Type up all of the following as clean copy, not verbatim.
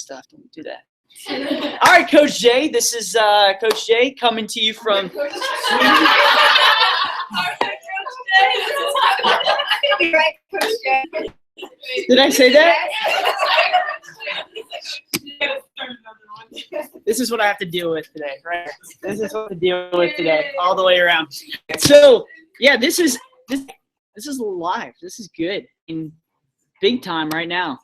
stuff. Don't do that. All right, Coach Jay. This is Coach Jay coming to you from Sweden. Did I say that? This is what I have to deal with today, right? This is what I have to deal with today, all the way around. So, yeah, this is live. This is good in big time right now.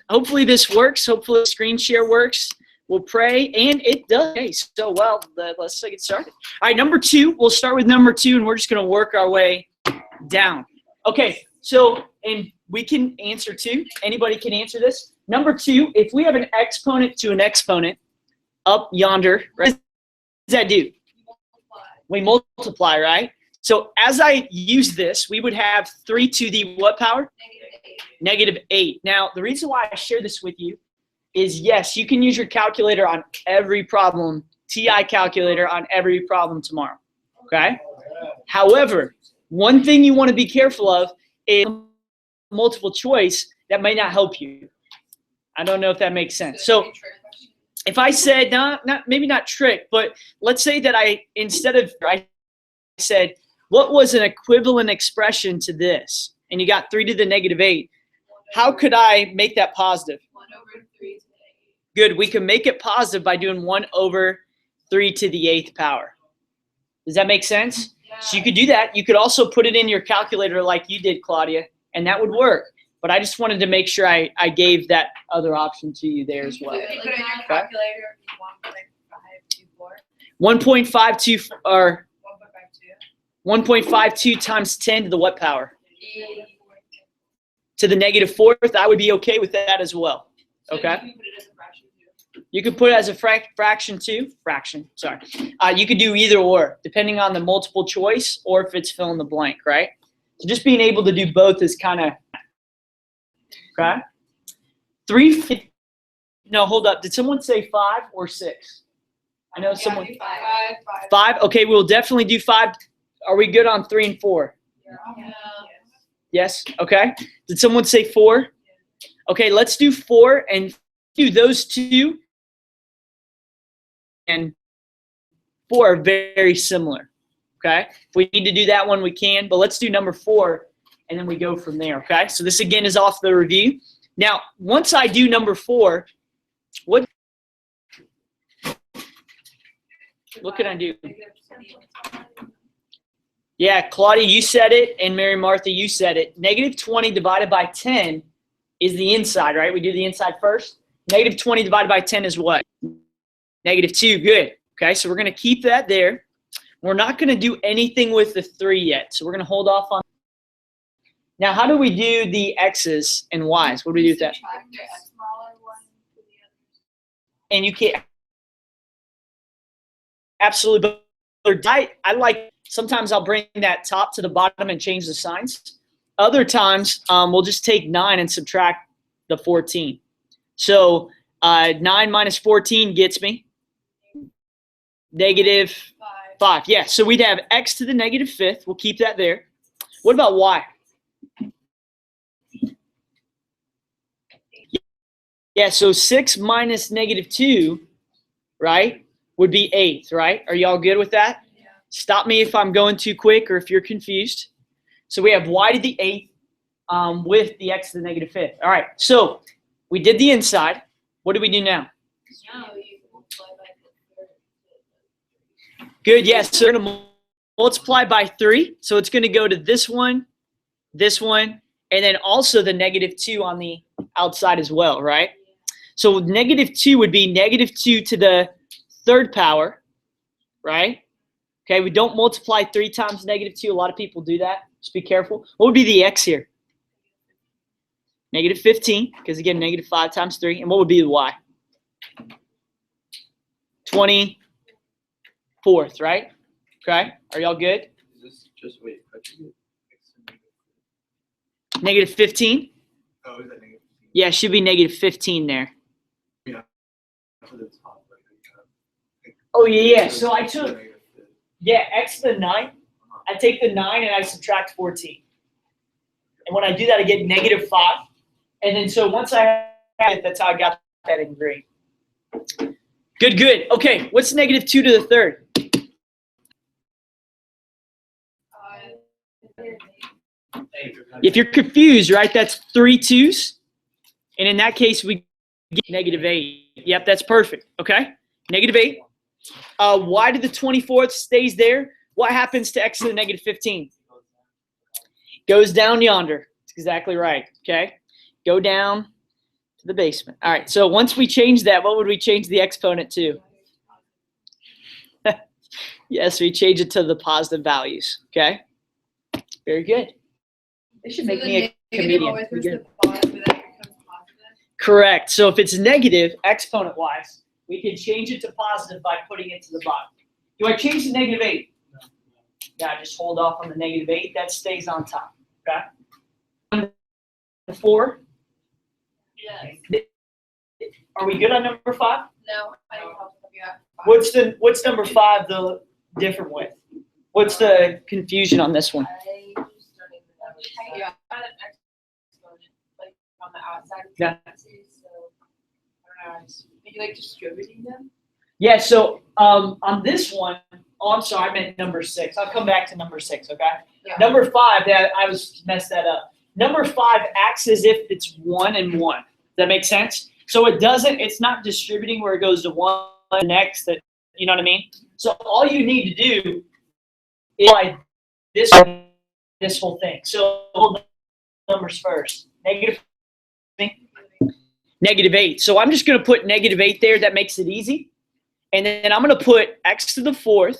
Hopefully this works. Hopefully the screen share works. We'll pray, and it does. Okay, so well, let's get started. All right, number 2. We'll start with number 2, and we're just going to work our way down. Okay, so, and we can answer 2. Anybody can answer this. Number 2, if we have an exponent to an exponent up yonder, right, what does that do? We multiply, right? So as I use this, we would have 3 to the what power? -8. Now, the reason why I share this with you is, yes, you can use your calculator on every problem, TI calculator on every problem tomorrow, okay? However, one thing you want to be careful of is multiple choice that may not help you. I don't know if that makes sense. So if I said, maybe not trick, but let's say that I said, what was an equivalent expression to this? And you got 3 to the -8. How could I make that positive? 1/3 to the 8. Good. We can make it positive by doing 1/3 to the 8th power. Does that make sense? Yeah. So you could do that. You could also put it in your calculator like you did, Claudia, and that would work. But I just wanted to make sure I gave that other option to you there as well. Put it in your calculator. 1.524. 1.52 or 1.52. 1.52 times 10 to the what power? To the -4th. I would be okay with that as well. Okay. You could put it as a fraction too. Sorry. You could do either or, depending on the multiple choice or if it's fill in the blank, right? So just being able to do both is kind of okay. 3. No, hold up. Did someone say 5 or 6? I know someone. 5. Okay, we'll definitely do 5. Are we good on 3 and 4? Yeah. Yes. Okay. Did someone say 4? Okay, let's do 4 and do those 2 and 4 are very similar. Okay. If we need to do that one, we can, but let's do number 4 and then we go from there. Okay. So this again is off the review. Now, once I do number 4, what can I do? Yeah, Claudia, you said it, and Mary Martha, you said it. -20 divided by 10 is the inside, right? We do the inside first. -20 divided by 10 is what? -2. Good. Okay, so we're going to keep that there. We're not going to do anything with the 3 yet, so we're going to hold off on. Now, how do we do the x's and y's? What do we do with that? And you can't absolutely. I like. Sometimes I'll bring that top to the bottom and change the signs. Other times, we'll just take 9 and subtract the 14. So 9 minus 14 gets me -5. Yeah, so we'd have x to the -5th. We'll keep that there. What about y? Yeah, so 6 minus -2, right, would be 8th, right? Are y'all good with that? Stop me if I'm going too quick or if you're confused. So we have y to the 8th with the x to the -5th. All right, so we did the inside. What do we do now? Good, yes. So we're going to multiply by 3. So it's going to go to this one, and then also the -2 on the outside as well, right? So -2 would be -2 to the 3rd power, right? Okay, we don't multiply 3 times -2. A lot of people do that. Just be careful. What would be the x here? -15, because again, -5 times 3. And what would be the y? 24th, right? Okay, are y'all good? Is this just wait? -15? Oh, is that negative? Yeah, it should be -15 there. Yeah. To the top, Oh, yeah. So I took, x to the 9. I take the 9 and I subtract 14. And when I do that, I get -5. And then so once I have it, that's how I got that in green. Good, good. Okay, what's negative 2 to the third? If you're confused, right, that's 3 2s. And in that case, we get negative 8. Yep, that's perfect. Okay, negative 8. Y to the 24th stays there. What happens to x to the negative 15? Goes down yonder. That's exactly right. Okay, go down to the basement. All right, so once we change that, what would we change the exponent to? Yes, we change it to the positive values. Okay, very good. They should make me a comedian. Good. Correct. So if it's negative, exponent-wise, we can change it to positive by putting it to the bottom. Do I change to negative 8? Yeah, just hold off on the negative 8. That stays on top. Okay. 4. Yes. Are we good on number 5? No, I don't help you out. What's number 5 the different with? What's the confusion on this one? I just don't even know. Yeah, I had an exponent like on the outside of Yeah. parentheses, so I don't know. Maybe like distributing them. Yeah, so on this one, oh, I'm sorry, I meant number 6. I'll come back to number 6, okay? Yeah. Number 5, I was messed that up. Number 5 acts as if it's 1 and 1. Does that make sense? So it's not distributing where it goes to 1 next, that, you know what I mean? So all you need to do is like this whole thing. So hold numbers first. Negative 8. So I'm just going to put negative 8 there. That makes it easy. And then I'm going to put x to the 4th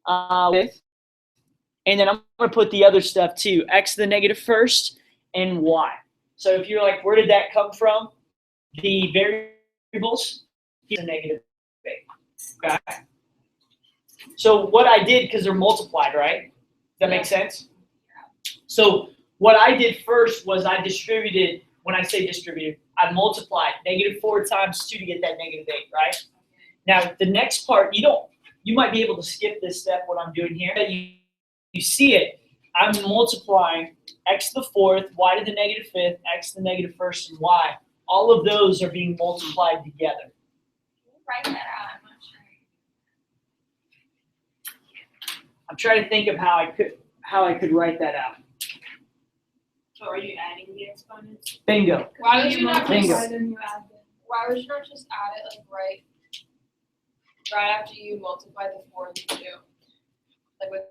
and then I'm going to put the other stuff too. X to the negative 1st and y. So if you're like, where did that come from? The variables, here's a negative 8. Okay. So what I did, because they're multiplied, right? Does that make sense? So what I did first was I distributed, when I say distributed, I multiplied negative 4 times 2 to get that negative 8, right? Now the next part, you might be able to skip this step, what I'm doing here. You see it, I'm multiplying x to the 4th, y to the negative 5th, x to the negative 1st, and y. All of those are being multiplied together. Write that out. I'm not sure. I'm trying to think of how I could write that out. So are you adding the exponents? Bingo. Why would you not Bingo. just why would you not just add it like right after you multiply the 4 and the 2? Like with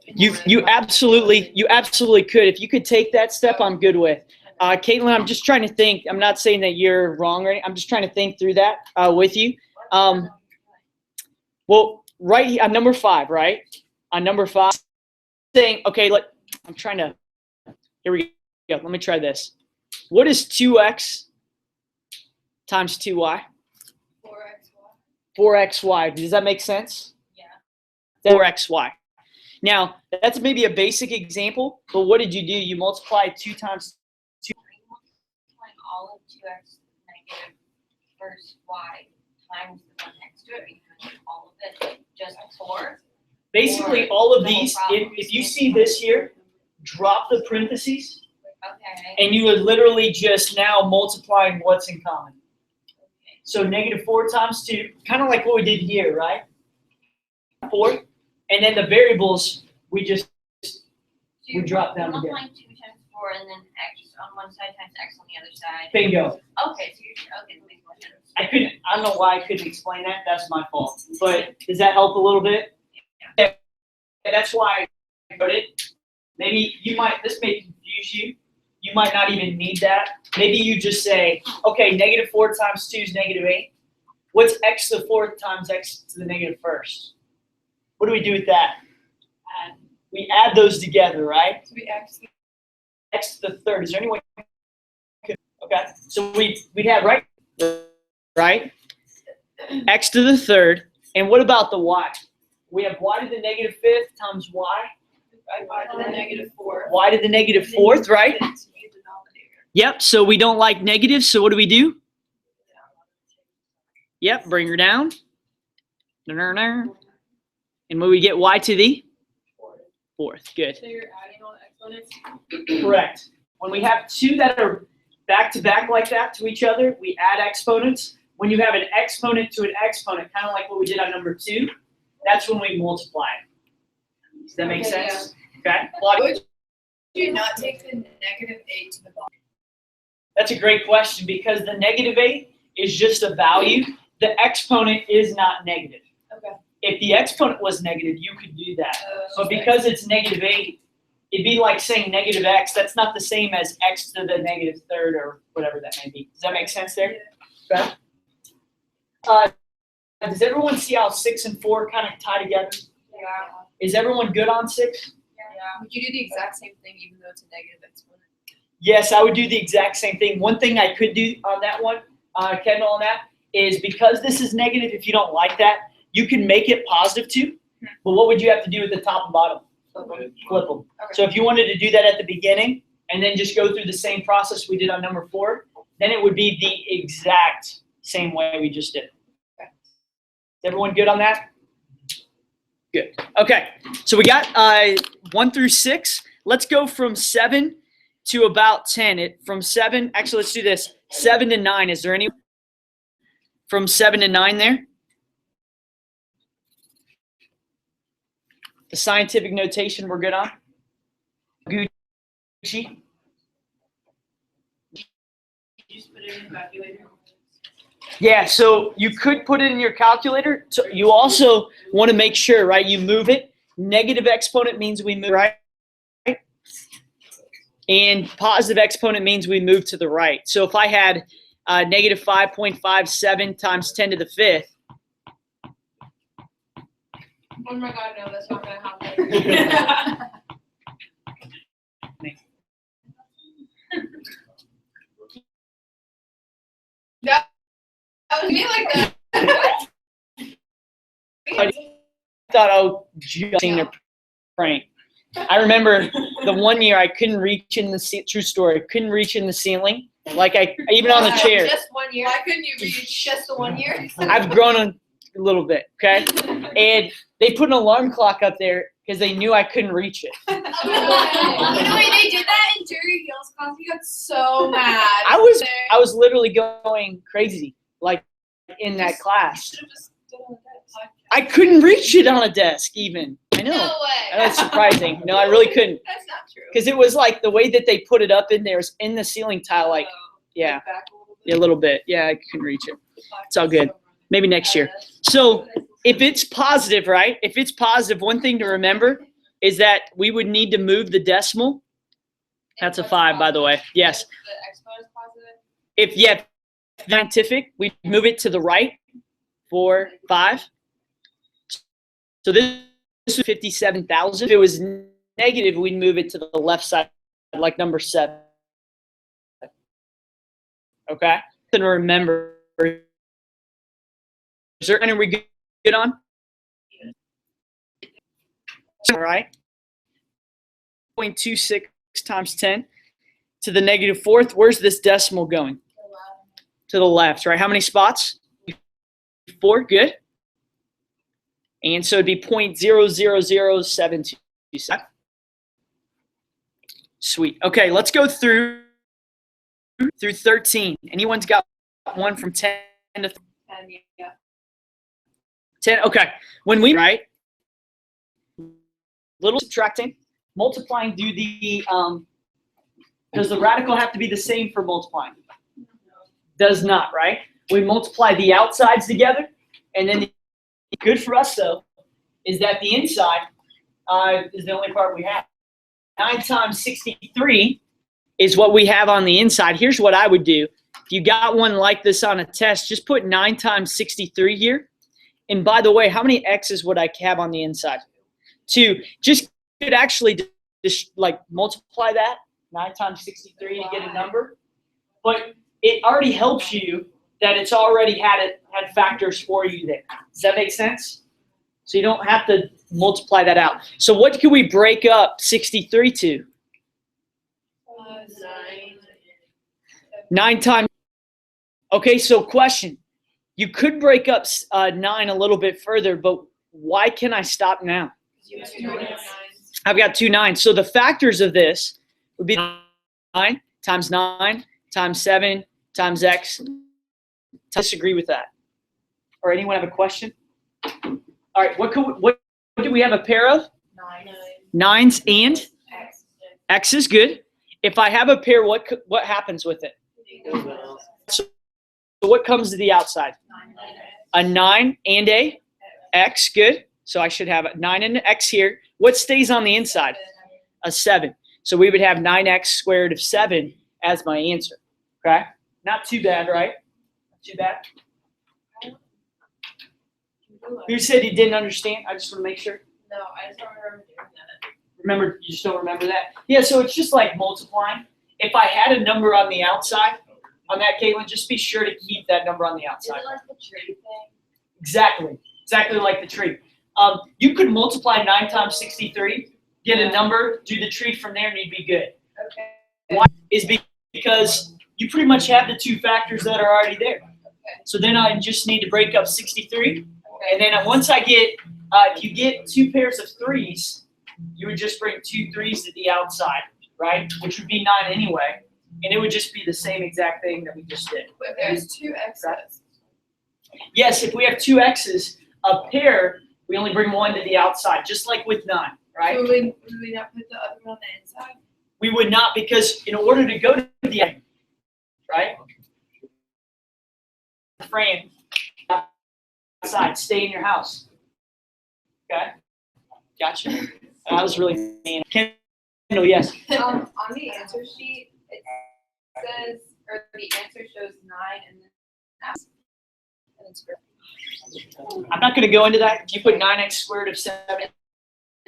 You absolutely could. If you could take that step, I'm good with. Caitlin, I'm just trying to think. I'm not saying that you're wrong or anything. I'm just trying to think through that with you. Well, right here, on number 5, right? On number 5, saying, okay, here we go. Let me try this. What is 2x times 2y? 4xy. 4xy. Does that make sense? Yeah. 4xy. Now, that's maybe a basic example, but what did you do? You multiplied 2 times 2. Multiplying all of 2x negative first y times the one next to it, because all of it just 4. Basically, all of these, if you see this here, drop the parentheses, Okay. and you are literally just now multiplying what's in common. So negative 4 times 2, kind of like what we did here, right? 4. And then the variables, we drop down again. Multiplying 2 times 4 and then x on one side times x on the other side. Bingo. Okay, so okay, that makes more sense. I don't know why I couldn't explain that. That's my fault. But does that help a little bit? Yeah. That's why I wrote it. Maybe this may confuse you. You might not even need that. Maybe you just say, okay, negative 4 times 2 is negative 8. What's x to the 4th times x to the negative 1st? What do we do with that? We add those together, right? So we x X to the 3rd. Is there any way? Okay. So we'd have right? X to the 3rd. And what about the y? We have y to the negative 5th times y. y to the negative 4. Y to the negative 4th, right? Yep. So we don't like negatives. So what do we do? Yep. Bring her down. And when we get y to the 4th. Good. So you're adding all the exponents? Correct. When we have 2 that are back to back like that to each other, we add exponents. When you have an exponent to an exponent, kind of like what we did on number 2, that's when we multiply it. Does that make sense? Okay. Would you not take the -8 to the bottom? That's a great question because the -8 is just a value. The exponent is not negative. Okay. If the exponent was negative, you could do that. But because it's -8, it'd be like saying -x. That's not the same as x to the -3rd or whatever that may be. Does that make sense there? Okay. Does everyone see how 6 and 4 kind of tie together? Yeah. Is everyone good on 6? Would you do the exact same thing even though it's a negative exponent? Yes, I would do the exact same thing. One thing I could do on that one, Kendall, on that, is because this is negative, if you don't like that, you can make it positive too. But what would you have to do at the top and bottom? Flip them. Okay. So if you wanted to do that at the beginning and then just go through the same process we did on number 4, then it would be the exact same way we just did. Okay. Is everyone good on that? Good. Okay. So we got 1 through 6. Let's go from 7 to about 10. From 7, actually, let's do this. 7 to 9. Is there any from 7 to 9 there? The scientific notation we're good on? Gucci? Just put it in the calculator. Yeah, so you could put it in your calculator. So you also want to make sure, right, you move it. Negative exponent means we move right. And positive exponent means we move to the right. So if I had negative 5.57 times 10 to the 5th. Oh my God, no, that's not gonna happen. That was me like that. I thought I was just seeing a prank. I remember the one year I couldn't reach in the true story. Couldn't reach in the ceiling, like I even on the chair. Just 1 year. Why couldn't you reach just the 1 year? I've grown a little bit, okay? And they put an alarm clock up there because they knew I couldn't reach it. You know, they did that in Jerry Hill's class. He got so mad. I was literally going crazy, like in that class. Should've just done it on that I couldn't reach it on a desk even. I know. No way. That's surprising. No, I really couldn't. That's not true. Because it was like the way that they put it up in there is in the ceiling tile, like, yeah, Back a little bit. yeah, a little bit. Yeah, I couldn't reach it. It's all good. Maybe next year. So if it's positive, right? If it's positive, one thing to remember is that we would need to move the decimal. That's a 5, by the way. Yes. The exponent is positive. If, yeah, scientific, we move it to the right. 4, 5. So this is 57,000. If it was negative, we'd move it to the left side, like number 7. Okay? And remember, is there any we good on? All right. 0.26 times 10 to the -4th. Where's this decimal going? To the left, right? How many spots? 4. Good. And so it'd be 0.00072. Sweet. Okay, let's go through 13. Anyone's got one from 10 to 10, yeah. 10? Okay. When we write, little subtracting, multiplying, do the, does the radical have to be the same for multiplying? Does not, right? We multiply the outsides together, and then good for us, though, is that the inside is the only part we have. 9 times 63 is what we have on the inside. Here's what I would do. If you got one like this on a test, just put 9 times 63 here. And by the way, how many X's would I have on the inside? 2. Just could actually just like multiply that, 9 times 63 to get a number. But it already helps you that it's already had factors for you there. Does that make sense? So you don't have to multiply that out. So what can we break up 63 to? 9 times. Okay, so question. You could break up 9 a little bit further, but why can I stop now? I've got 2 9s. So the factors of this would be 9 times 9 times 7 times x. Disagree with that? Or anyone have a question? All right, what do we have a pair of? 9. 9s and X. x is good. If I have a pair, what happens with it? So what comes to the outside? 9. A 9 and a x, good. So I should have a 9 and an x here. What stays on the inside? A 7. So we would have 9x squared of 7 as my answer. Okay? Not too bad, right? Not too bad. Who said he didn't understand? I just want to make sure. No, I just don't remember doing that. Remember, you just don't remember that? Yeah, so it's just like multiplying. If I had a number on the outside, on that, Caitlin, just be sure to keep that number on the Is outside. it like the tree thing? Exactly. Exactly like the tree. You could multiply 9 times 63, get a number, do the tree from there, and you'd be good. Okay. Why? Is because you pretty much have the two factors that are already there. So then I just need to break up 63. And then once I get, if you get 2 pairs of 3s, you would just bring 2 3s to the outside, right? Which would be 9 anyway. And it would just be the same exact thing that we just did. But there's 2 X's. Yes, if we have 2 x's, a pair, we only bring 1 to the outside, just like with 9, right? So would we not put the other one on the inside? We would not, because in order to go to the end, right? Frame outside, stay in your house. Okay? Gotcha. That was really mean. Kendall, yes. On the answer sheet, it says, or the answer shows 9 and then ask. And it's great. I'm not going to go into that. If you put 9x squared of 7,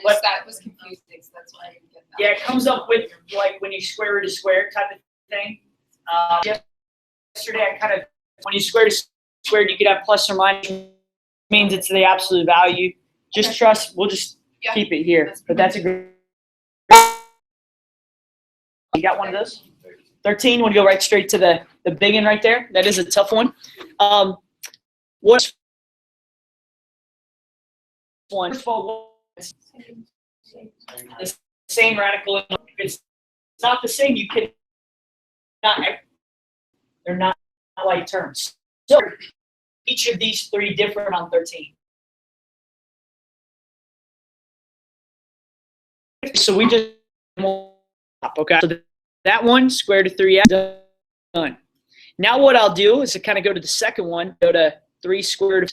What? That was confusing, so that's why I didn't get that. yeah, it comes up with like when you square root a square type of thing. Yesterday, I kind of, when you square to squared, you could have plus or minus. Means it's the absolute value. Just trust, we'll just Yeah. keep it here. But that's a great. You got one of those? 13, want to go right straight to the big one right there? That is a tough one. What's one? First of all, it's the same radical. If it's not the same, you can not. They're not like terms. So each of these 3 different on 13. So we just okay. So that one square root of 3x done. Now what I'll do is to kind of go to the second one, go to 3 square root of.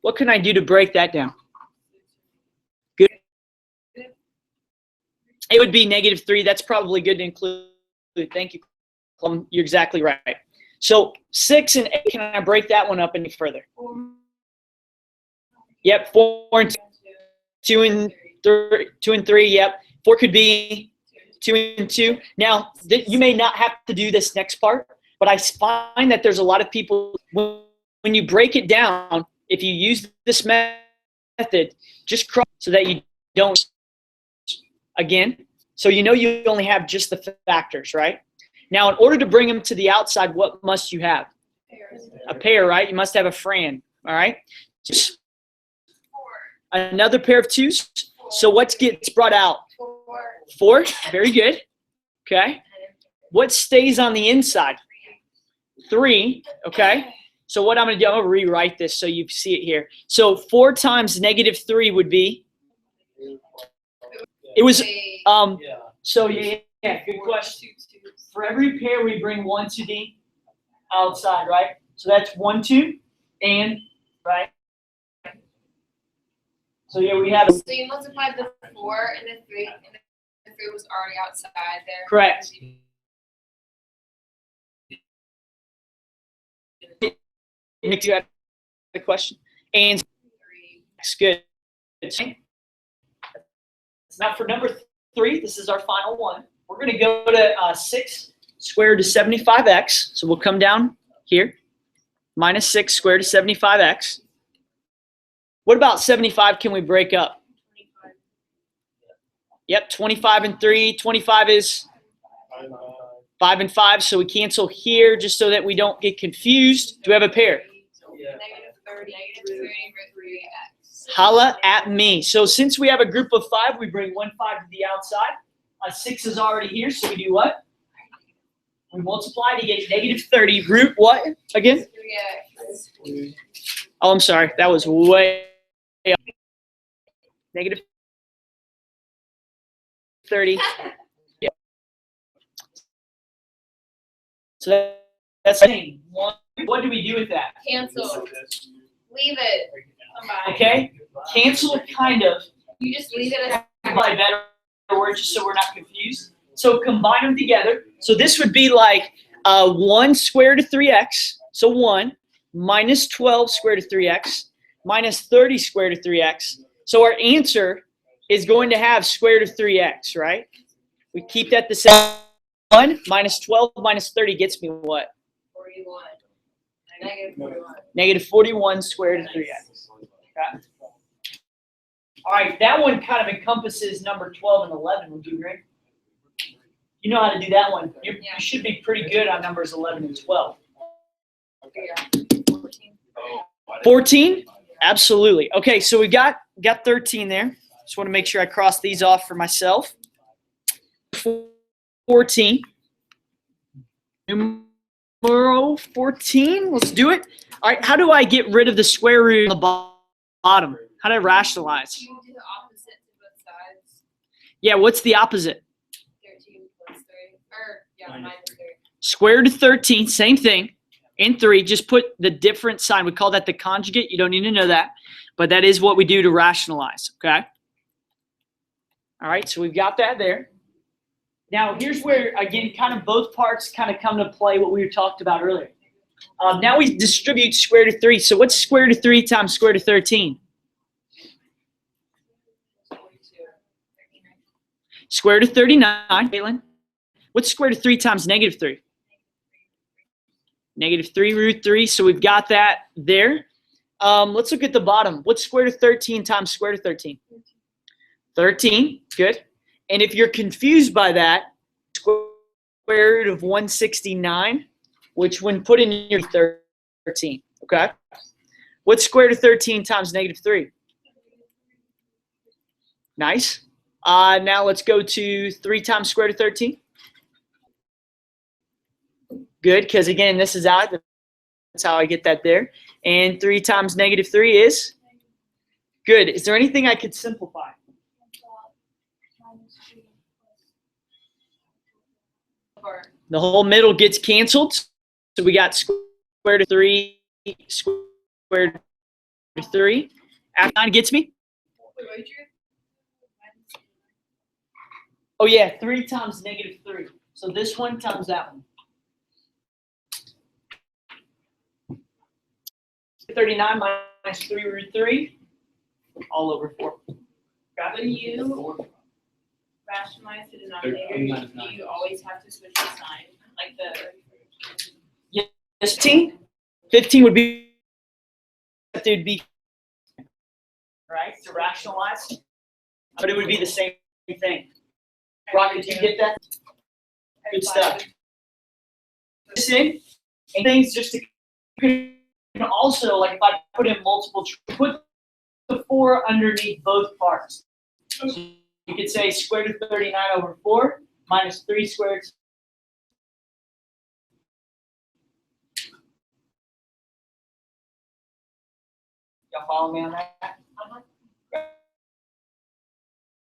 What can I do to break that down? Good. It would be -3. That's probably good to include. Thank you. You're exactly right. So 6 and 8, can I break that one up any further? Yep, 4 and 2 and 3. 2 and 3. Yep, 4 could be 2 and 2. Now you may not have to do this next part, but I find that there's a lot of people when you break it down. If you use this method, just cross so that you don't. Again, so you know you only have just the factors, right? Now, in order to bring them to the outside, what must you have? A pair, right? You must have a friend, all right? Just another pair of 2s. So what gets brought out? 4. Very good. Okay. What stays on the inside? 3. Okay. So what I'm going to do, I'm going to rewrite this so you see it here. So 4 times -3 would be? It was, so yeah, good question. For every pair, we bring 1 to the outside, right? So that's 1, 2, and, right? So yeah, we have. So you multiplied the 4 and the 3, and the 3 was already outside there. Correct. Nick, you had a question? And it's good. Now for number 3, this is our final one. We're going to go to 6 squared to 75x. So we'll come down here. Minus 6 squared to 75x. What about 75 can we break up? 25. Yep, 25 and 3. 25 is 5 and 5. So we cancel here just so that we don't get confused. Do we have a pair? -3x. Holla at me. So since we have a group of 5, we bring 1 5 to the outside. 6 is already here, so we do what? We multiply to get negative 30. Root what again? 3x. Oh, I'm sorry. That was way up. Negative 30. Yeah. So that's saying one. What do we do with that? Cancel. Leave it. Combine. Okay. Cancel kind of. You just leave it as. By better words, just so we're not confused. So combine them together. So this would be like 1 square root of 3x. So 1 minus 12 square root of 3x minus 30 square root of 3x. So our answer is going to have square root of 3x, right? We keep that the same. 1 minus 12 minus 30 gets me what? 41. Negative 41. Negative 41 square root of 3x. Okay. All right, that one kind of encompasses number 12 and 11. Would you agree? You know how to do that one. You should be pretty good on numbers 11 and 12. 14? Absolutely. Okay, so we got 13 there. Just want to make sure I cross these off for myself. 14. Numero 14. Let's do it. All right, how do I get rid of the square root on the bottom? How do I rationalize? You do the opposite to both sides. Yeah, what's the opposite? 13 plus 3. Or, yeah, minus 3. Square root of 13, same thing. In 3, just put the different sign. We call that the conjugate. You don't need to know that. But that is what we do to rationalize, okay? All right, so we've got that there. Now, here's where, again, kind of both parts kind of come to play what we talked about earlier. Now we distribute square root of 3. So what's square root of 3 times square root of 13? Square root of 39, Caitlin. What's square root of 3 times negative 3? Negative 3 root 3. So we've got that there. Let's look at the bottom. What's square root of 13 times square root of 13? 13. Good. And if you're confused by that, square root of 169, which when put in your 13. Okay. What's square root of 13 times negative 3? Nice. Now let's go to 3 times square root of 13. Good, because again, this is out. That's how I get that there. And 3 times negative 3 is? Good. Is there anything I could simplify? The whole middle gets canceled. So we got square root of 3, square root of 3. After 9 gets me? Oh, yeah, 3 times negative 3. So this one times that one. 39 minus 3 root 3, all over 4. Got When it? you rationalize the denominator, do you always have to switch the sign? Like the. Yes, 15. 15 would be, it would be, right, to rationalize. But it would be the same thing. Rock, did you get that? Good stuff. Listen, and things just to, you can also, like if I put in multiple, put the 4 underneath both parts. So you could say square root of 39 over 4 minus 3 squared. Y'all follow me on that?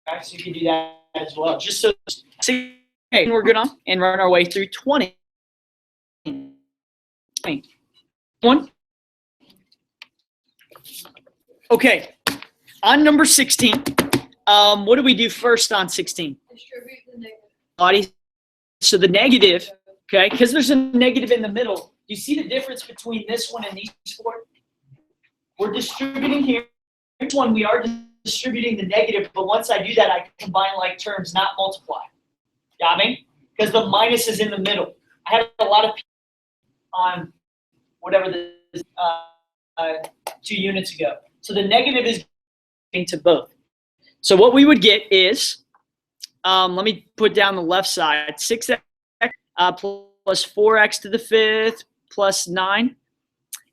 Okay, so you can do that as well. Just so, hey, we're good on and run our way through 20. 1. Okay, on number 16, what do we do first on 16? Distribute the negative. Body. So the negative, okay, because there's a negative in the middle. Do you see the difference between this one and these 4? We're distributing here. This one we are distributing the negative, but once I do that, I combine like terms, not multiply. Got me? Because the minus is in the middle. I had a lot of people on whatever this 2 units ago. So the negative is going to both. So what we would get is, let me put down the left side, 6x plus 4x to the 5th plus 9.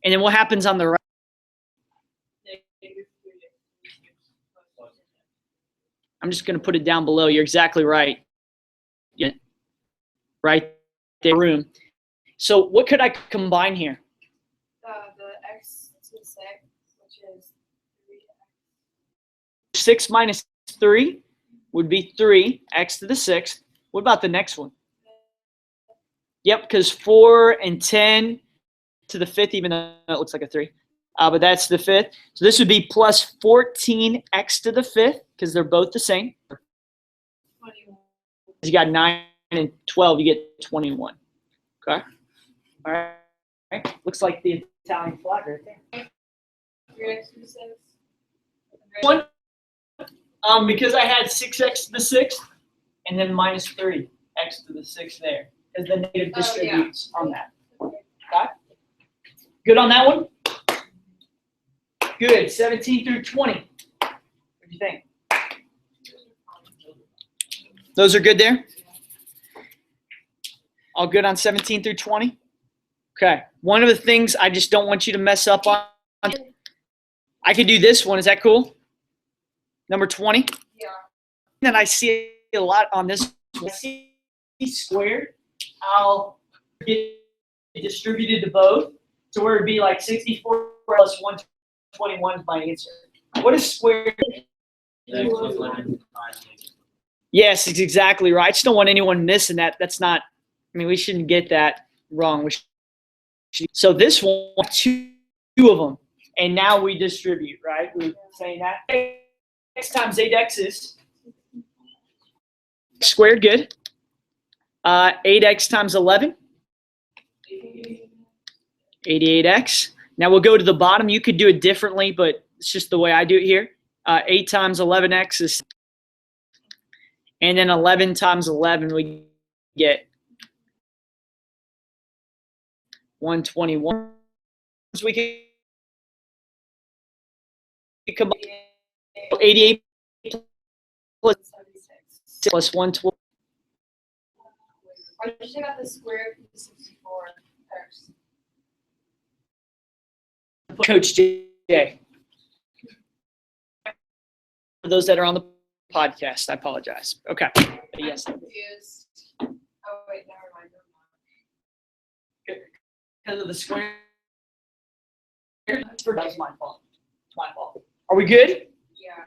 And then what happens on the right? I'm just going to put it down below. You're exactly right. Yeah. Right the room. So what could I combine here? The x to the 6, which is 3x. 6 minus 3 would be 3, x to the 6th. What about the next one? Yep, because 4 and 10 to the 5th, even though it looks like a 3. But that's the 5th. So this would be plus 14x to the 5th, because they're both the same. 21. You got 9 and 12, you get 21. Okay? All right. Looks like the Italian flag right there. 3x to the 6. One, because I had 6x to the 6th, and then minus 3, x to the 6th there, as the negative distributes on that. Okay? Good on that one? Good. 17 through 20. What do you think? Those are good there? All good on 17 through 20? Okay. One of the things I just don't want you to mess up on, I could do this one. Is that cool? Number 20? Yeah. And I see a lot on this. I see squared. I'll get it distributed to both to where it'd be like 64 plus 121 is my answer. What is squared? Yes, it's exactly right. I just don't want anyone missing that. That's not, I mean, we shouldn't get that wrong. So this one, two of them. And now we distribute, right? We're saying that. X times 8x is squared, good. 8x times 11. 88x. Now we'll go to the bottom. You could do it differently, but it's just the way I do it here. 8 times 11x is, and then 11 times 11 we get 121. So we can combine 88 plus 120. Why don't you take out the square root of 64 first? Coach J. For those that are on the podcast, I apologize. Okay. Yes. I'm confused. Oh, wait, never mind. Because of the square. That's my fault. It's my fault. Are we good? Yeah.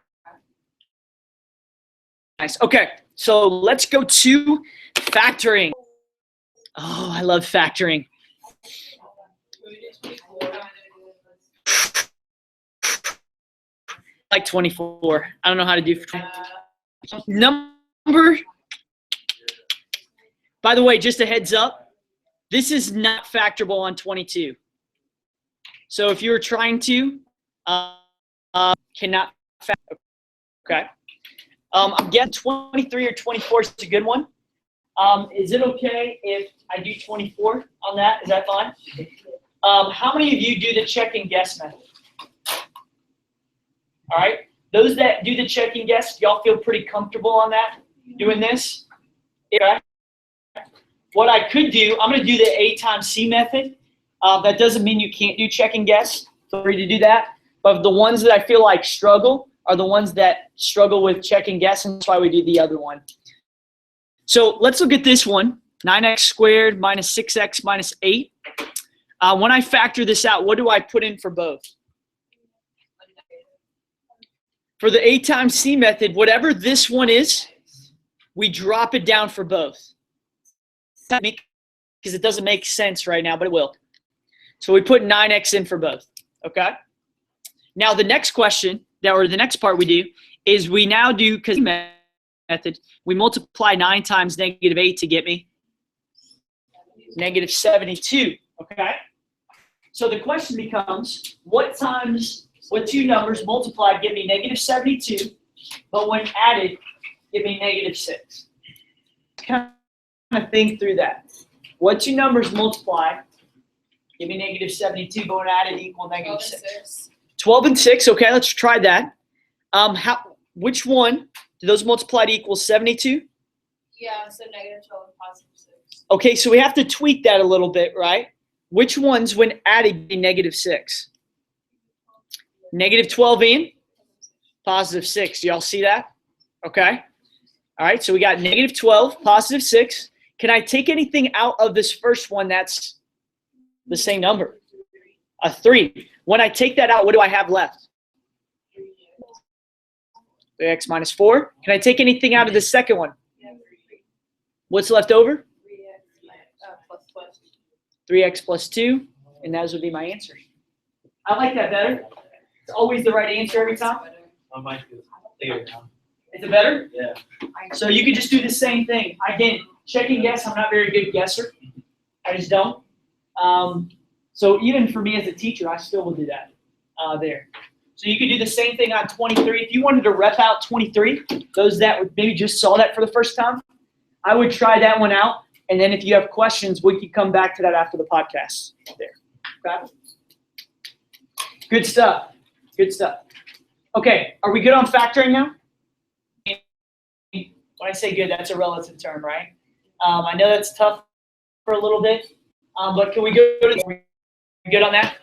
Nice. Okay. So let's go to factoring. Oh, I love factoring. Like 24. I don't know how to do number. By the way, just a heads up, this is not factorable on 22. So if you're trying to, cannot factor. Okay. I'm getting 23 or 24 is a good one. Is it okay if I do 24 on that? Is that fine? How many of you do the check and guess method? All right. Those that do the check and guess, y'all feel pretty comfortable on that, doing this? Okay. What I could do, I'm going to do the A times C method. That doesn't mean you can't do check and guess. Feel free to do that. But the ones that I feel like struggle are the ones that struggle with check and guess, and that's why we do the other one. So let's look at this one. 9x squared minus 6x minus 8. When I factor this out, what do I put in for both? For the A times C method, whatever this one is, we drop it down for both. Because it doesn't make sense right now, but it will. So we put 9x in for both, okay? Now the next question, or the next part we do, is we now do, because method, we multiply 9 times negative 8 to get me negative 72, okay? So the question becomes, what two numbers multiplied give me negative 72, but when added, give me negative 6? Kind of think through that. What two numbers multiplied give me negative 72, but when added equal negative 6? 12 and 6, okay, let's try that. Which one do those multiplied equal 72? Yeah, so negative 12 and positive 6. Okay, so we have to tweak that a little bit, right? Which ones, when added, give me negative 6? Negative 12 and positive 6. Do y'all see that? Okay. All right, so we got negative 12, positive 6. Can I take anything out of this first one that's the same number? A 3. When I take that out, what do I have left? 3x minus 4. Can I take anything out of the second one? What's left over? 3x plus 2. And those would be my answers. I like that better. It's always the right answer every time. My mic is clear now. Is it better? Yeah. So you could just do the same thing. Again, check and guess. I'm not a very good guesser. I just don't. So even for me as a teacher, I still will do that there. So you could do the same thing on 23. If you wanted to rep out 23, those that would maybe just saw that for the first time, I would try that one out. And then if you have questions, we could come back to that after the podcast there. Okay? Good stuff. Good stuff. Okay, are we good on factoring now? When I say good, that's a relative term, right? I know that's tough for a little bit, but can we go to are we good on that?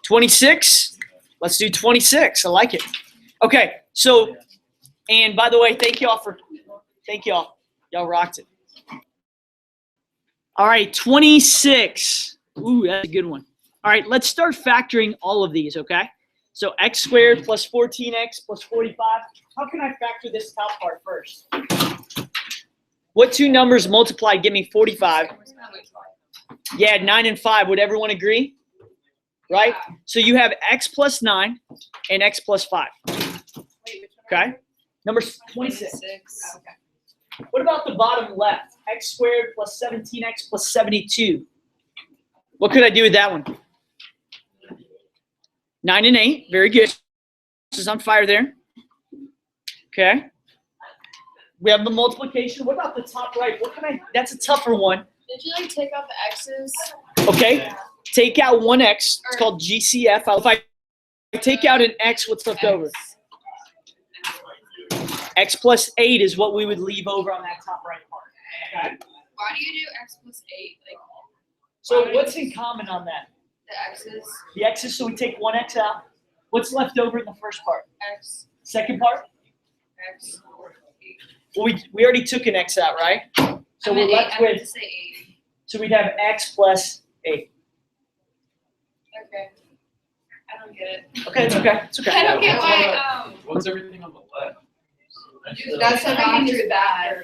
26. Let's do 26. I like it. Okay, so, and by the way, thank y'all. Y'all rocked it. All right, 26. Ooh, that's a good one. All right, let's start factoring all of these, okay? So x squared plus 14x plus 45. How can I factor this top part first? What two numbers multiplied give me 45? Yeah, 9 and 5. Would everyone agree? Right? So you have x plus 9 and x plus 5. Okay? Number 26. What about the bottom left? X squared plus 17x plus 72. What could I do with that one? 9 and 8. Very good. This is on fire there. Okay. We have the multiplication. What about the top right? That's a tougher one. Did you like take out the x's? Okay. Take out one x. It's called GCF. If I take out an x, what's left over? X plus 8 is what we would leave over on that top right part. Okay. Why do you do x plus 8? Like, so what's in common on that? the x's? The x's, so we take one x out. What's left over in the first part? X. Second part? X. Well, we already took an x out, right? So we're left I meant to with, say 8. so we'd have x plus 8. Okay. I don't get it. Okay, it's okay. It's okay. I don't get why. What's everything on the left? That's everything through that.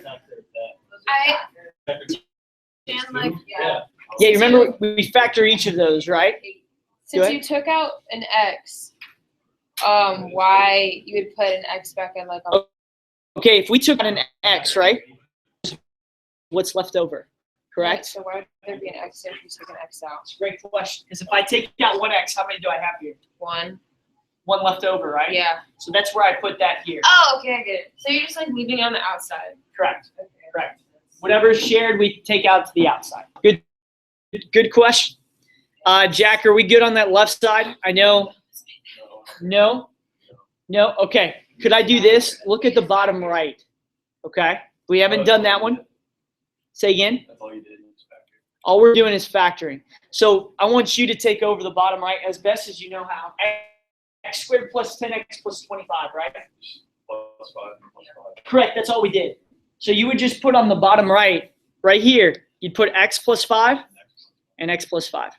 I understand, like, Yeah. Yeah, you remember we factor each of those, right? Since ahead. you took out an x, why you would put an x back in like a Okay, if we took an x, right? What's left over? Correct? So why would there be an x if you took an x out? It's a great question. Because if I take out one x, how many do I have here? 1. One left over, right? Yeah. So that's where I put that here. Oh, okay, I get it. So you're just like leaving it on the outside. Correct. Okay. Correct. Whatever is shared, we take out to the outside. Good question. Jack, are we good on that left side? I know. No? No? Okay. Could I do this? Look at the bottom right. Okay. We haven't done that one. Say again. That's all you did. Was factor. All we're doing is factoring. So I want you to take over the bottom right as best as you know how. X squared plus 10x plus 25, right? Plus 5. Plus 5. Correct. That's all we did. So you would just put on the bottom right here, you'd put x plus 5 and x plus 5.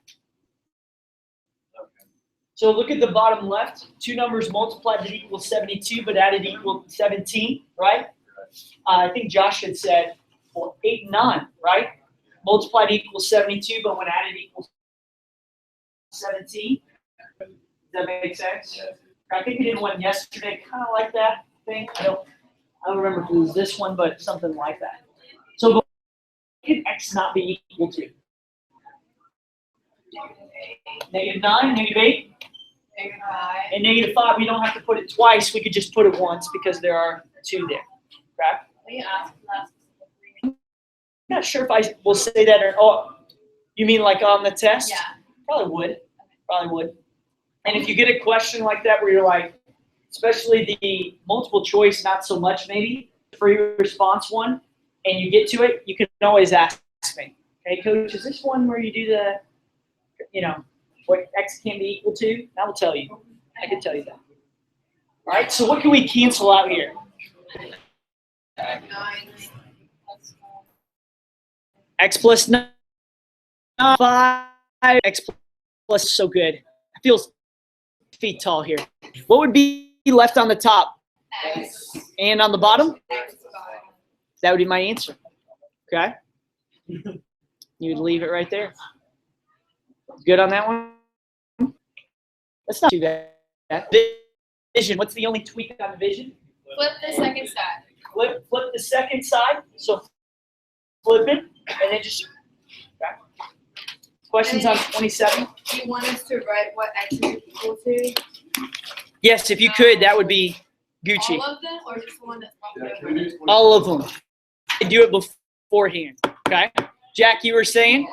Okay. So look at the bottom left. Two numbers multiplied that equal 72, but added equal 17, right? I think Josh had said, well, 8 and 9, right? Multiplied equals 72, but when added equals 17. Does that make sense? Yeah. I think we did one yesterday, kind of like that thing. I don't remember if it was this one, but something like that. So what can x not be equal to? -9, -8, and -5. We don't have to put it twice. We could just put it once because there are 2 there. Right? We asked last. I'm not sure if I will say that or you mean like on the test? Yeah. Probably would. Probably would. And if you get a question like that where you're like, especially the multiple choice, not so much maybe, free response one, and you get to it, you can always ask me. Okay, coach, is this one where you do the, what x can be equal to? And I will tell you. I can tell you that. All right, so what can we cancel out here? 9. X plus 9, 5, X plus so good. I feel feet tall here. What would be left on the top X. and on the bottom? X5. That would be my answer. Okay? You would leave it right there. Good on that one? That's not too bad. Vision. What's the only tweak on the vision? Flip the second side. Flip the second side. So flip it and then just. Okay. Questions on 27? Do you want us to write what X is equal to? Yes, if you could, that would be Gucci. All of them, or just the one that's left over? All of them. Do it beforehand. Okay? Jack, you were saying?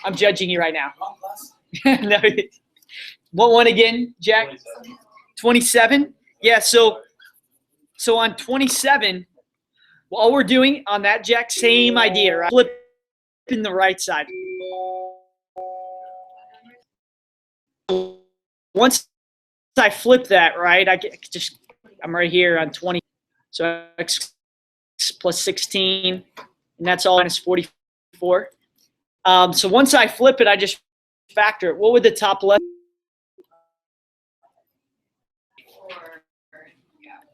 I'm judging you right now. No. What one again, Jack? 27? Yeah, so on 27, all we're doing on that, Jack, same idea, right? Flipping the right side. Once I flip that, right, I'm right here on 20. So X plus 16, and that's all minus 44. So once I flip it, I just factor it. What would the top left?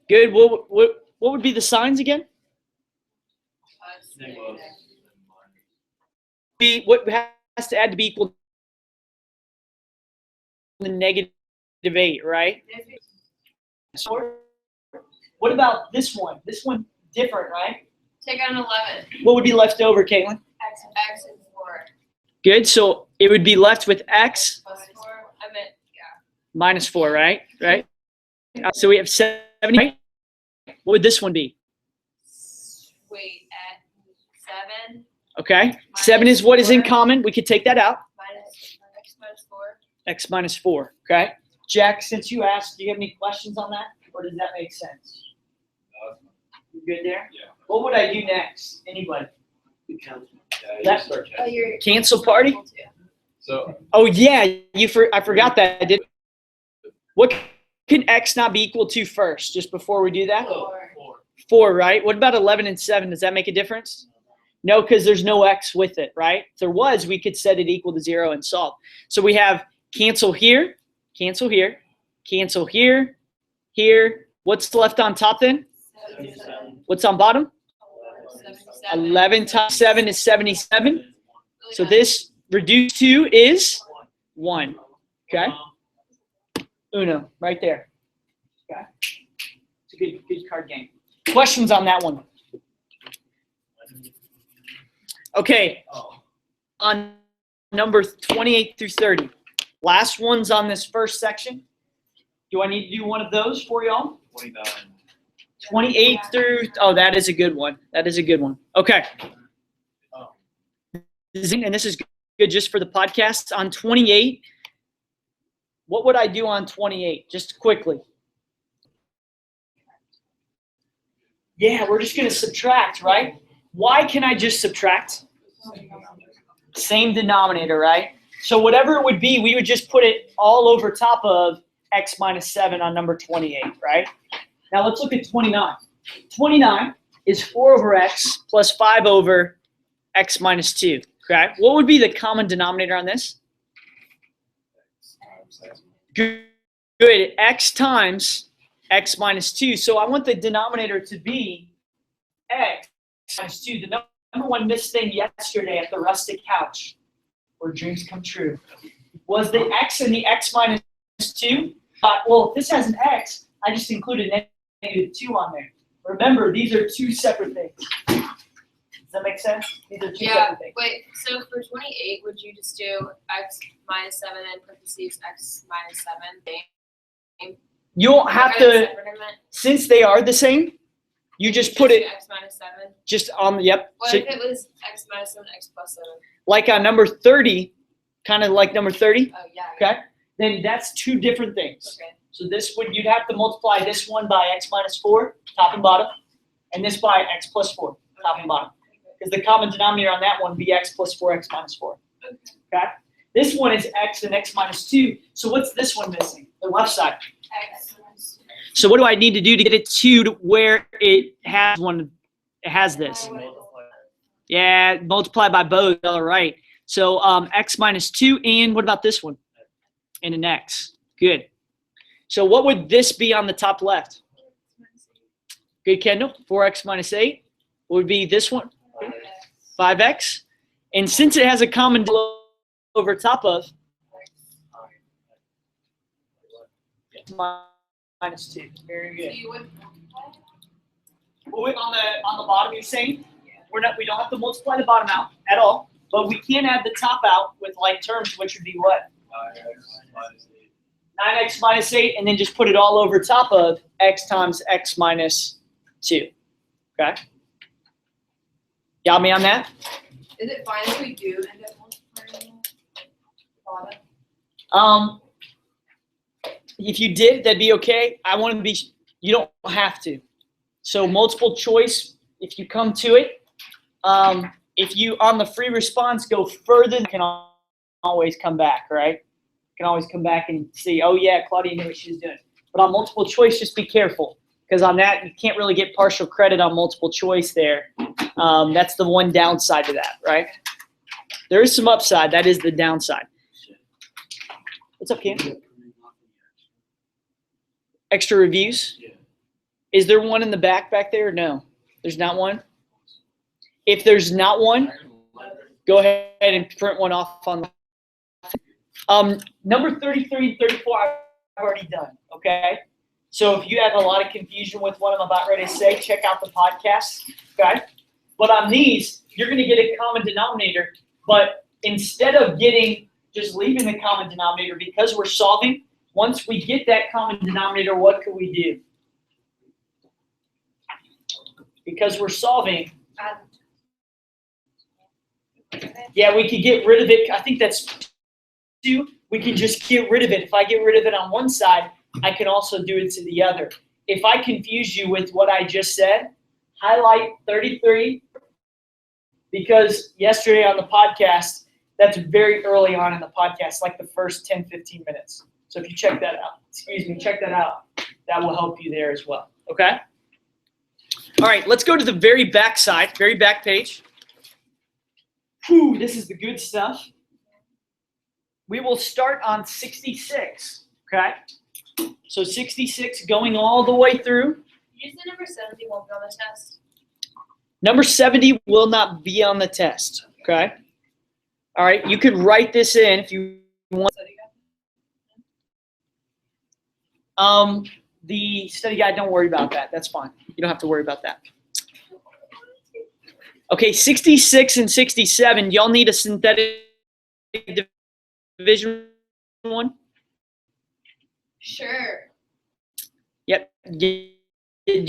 Good. What would be the signs again? What has to add to be equal to the negative 8, right? What about this one? This one different, right? Take out an 11. What would be left over, Caitlin? X and 4. Good. So it would be left with X Plus 4. I meant, minus 4, right? Right. So we have 70. Right? What would this one be? wait, at 7. Okay. 7 is what is in common. We could take that out. Minus X minus 4. X minus 4. Okay. Jack, since you asked, do you have any questions on that? Or does that make sense? You good there? Yeah. What would I do next? Anybody? That's our Oh, you're Cancel party? So Oh yeah, I forgot that. I did. What can X not be equal to first? Just before we do that? 4, right? What about 11 and 7? Does that make a difference? No, because there's no X with it, right? If there was, we could set it equal to 0 and solve. So we have cancel here, cancel here, cancel here, here. What's left on top then? 77. What's on bottom? 11 times 7 is 77. So this reduced to is 1. Okay? Uno, right there. Okay? It's a good card game. Questions on that one? Okay. On number 28 through 30. Last ones on this first section. Do I need to do one of those for y'all? 29. 28 through, oh, that is a good one. That is a good one. Okay. And this is good just for the podcast. On 28, what would I do on 28? Just quickly. Yeah, we're just going to subtract, right? Why can I just subtract? Same denominator, right? So whatever it would be, we would just put it all over top of X minus 7 on number 28, right? Now let's look at 29. 29 is 4 over X plus 5 over X minus 2, okay? What would be the common denominator on this? Good. X times X minus 2. So I want the denominator to be X minus 2. The number one missed thing yesterday at the rustic couch, where dreams come true, was the X and the X minus 2. Well, if this has an X, I just included negative 2 on there. Remember, these are two separate things. Does that make sense? These are two separate things. Wait, so for 28, would you just do X minus 7 and parentheses X minus 7? You don't have to, since they are the same, you just put it X minus 7? just on the, yep. What So, if it was X minus 7, X plus 7? like on number 30, kind of like number 30, Oh, yeah. okay? Then that's two different things. Okay. So this would, you'd have to multiply this one by X minus 4, top and bottom, and this by X plus 4, top and bottom. Because the common denominator on that one would be X plus 4, X minus 4. Okay? This one is X and X minus 2. So what's this one missing? The left side. X minus So what do I need to do to get it to where it has one? It has this. Yeah, multiply by both. All right. So x minus 2, and what about this one? And an x. Good. So what would this be on the top left? Good, Kendall. 4x minus 8. What would be this one? 5x. And since it has a common over top of minus 2. Very good. So you would Well, on the bottom, you're saying we don't have to multiply the bottom out at all, but we can add the top out with like terms, which would be what? 9x minus 8, and then just put it all over top of x times x minus 2. Okay? Got me on that? Is it fine if we do end up multiplying the bottom? If you did, that'd be okay. I want to be, you don't have to. So multiple choice, if you come to it, if you on the free response go further, you can always come back, right? You can always come back and see, oh yeah, Claudia knew what she was doing. But on multiple choice, just be careful, because on that, you can't really get partial credit on multiple choice there. That's the one downside to that, right? There is some upside. That is the downside. What's up, Cam? Extra reviews? Is there one in the back there? No, there's not one. If there's not one, go ahead and print one off on number 33 and 34 I've already done, okay? So if you have a lot of confusion with what I'm about ready to say, check out the podcast, okay? But on these, you're going to get a common denominator, but instead of just leaving the common denominator, because we're solving, once we get that common denominator, what can we do? Because we're solving, yeah, we could get rid of it. I think that's 2. We can just get rid of it. If I get rid of it on one side, I can also do it to the other. If I confuse you with what I just said, highlight 33, because yesterday on the podcast, that's very early on in the podcast, like the first 10, 15 minutes. So if you check that out, check that out. That will help you there as well, okay? All right, let's go to the very back side, very back page. Whew, this is the good stuff. We will start on 66, okay? So 66 going all the way through. You said number 70 won't be on the test. Number 70 will not be on the test, okay? All right, you could write this in if you want. The study guide, don't worry about that. That's fine. You don't have to worry about that. Okay, 66 and 67, y'all need a synthetic division one? Sure. Yep, do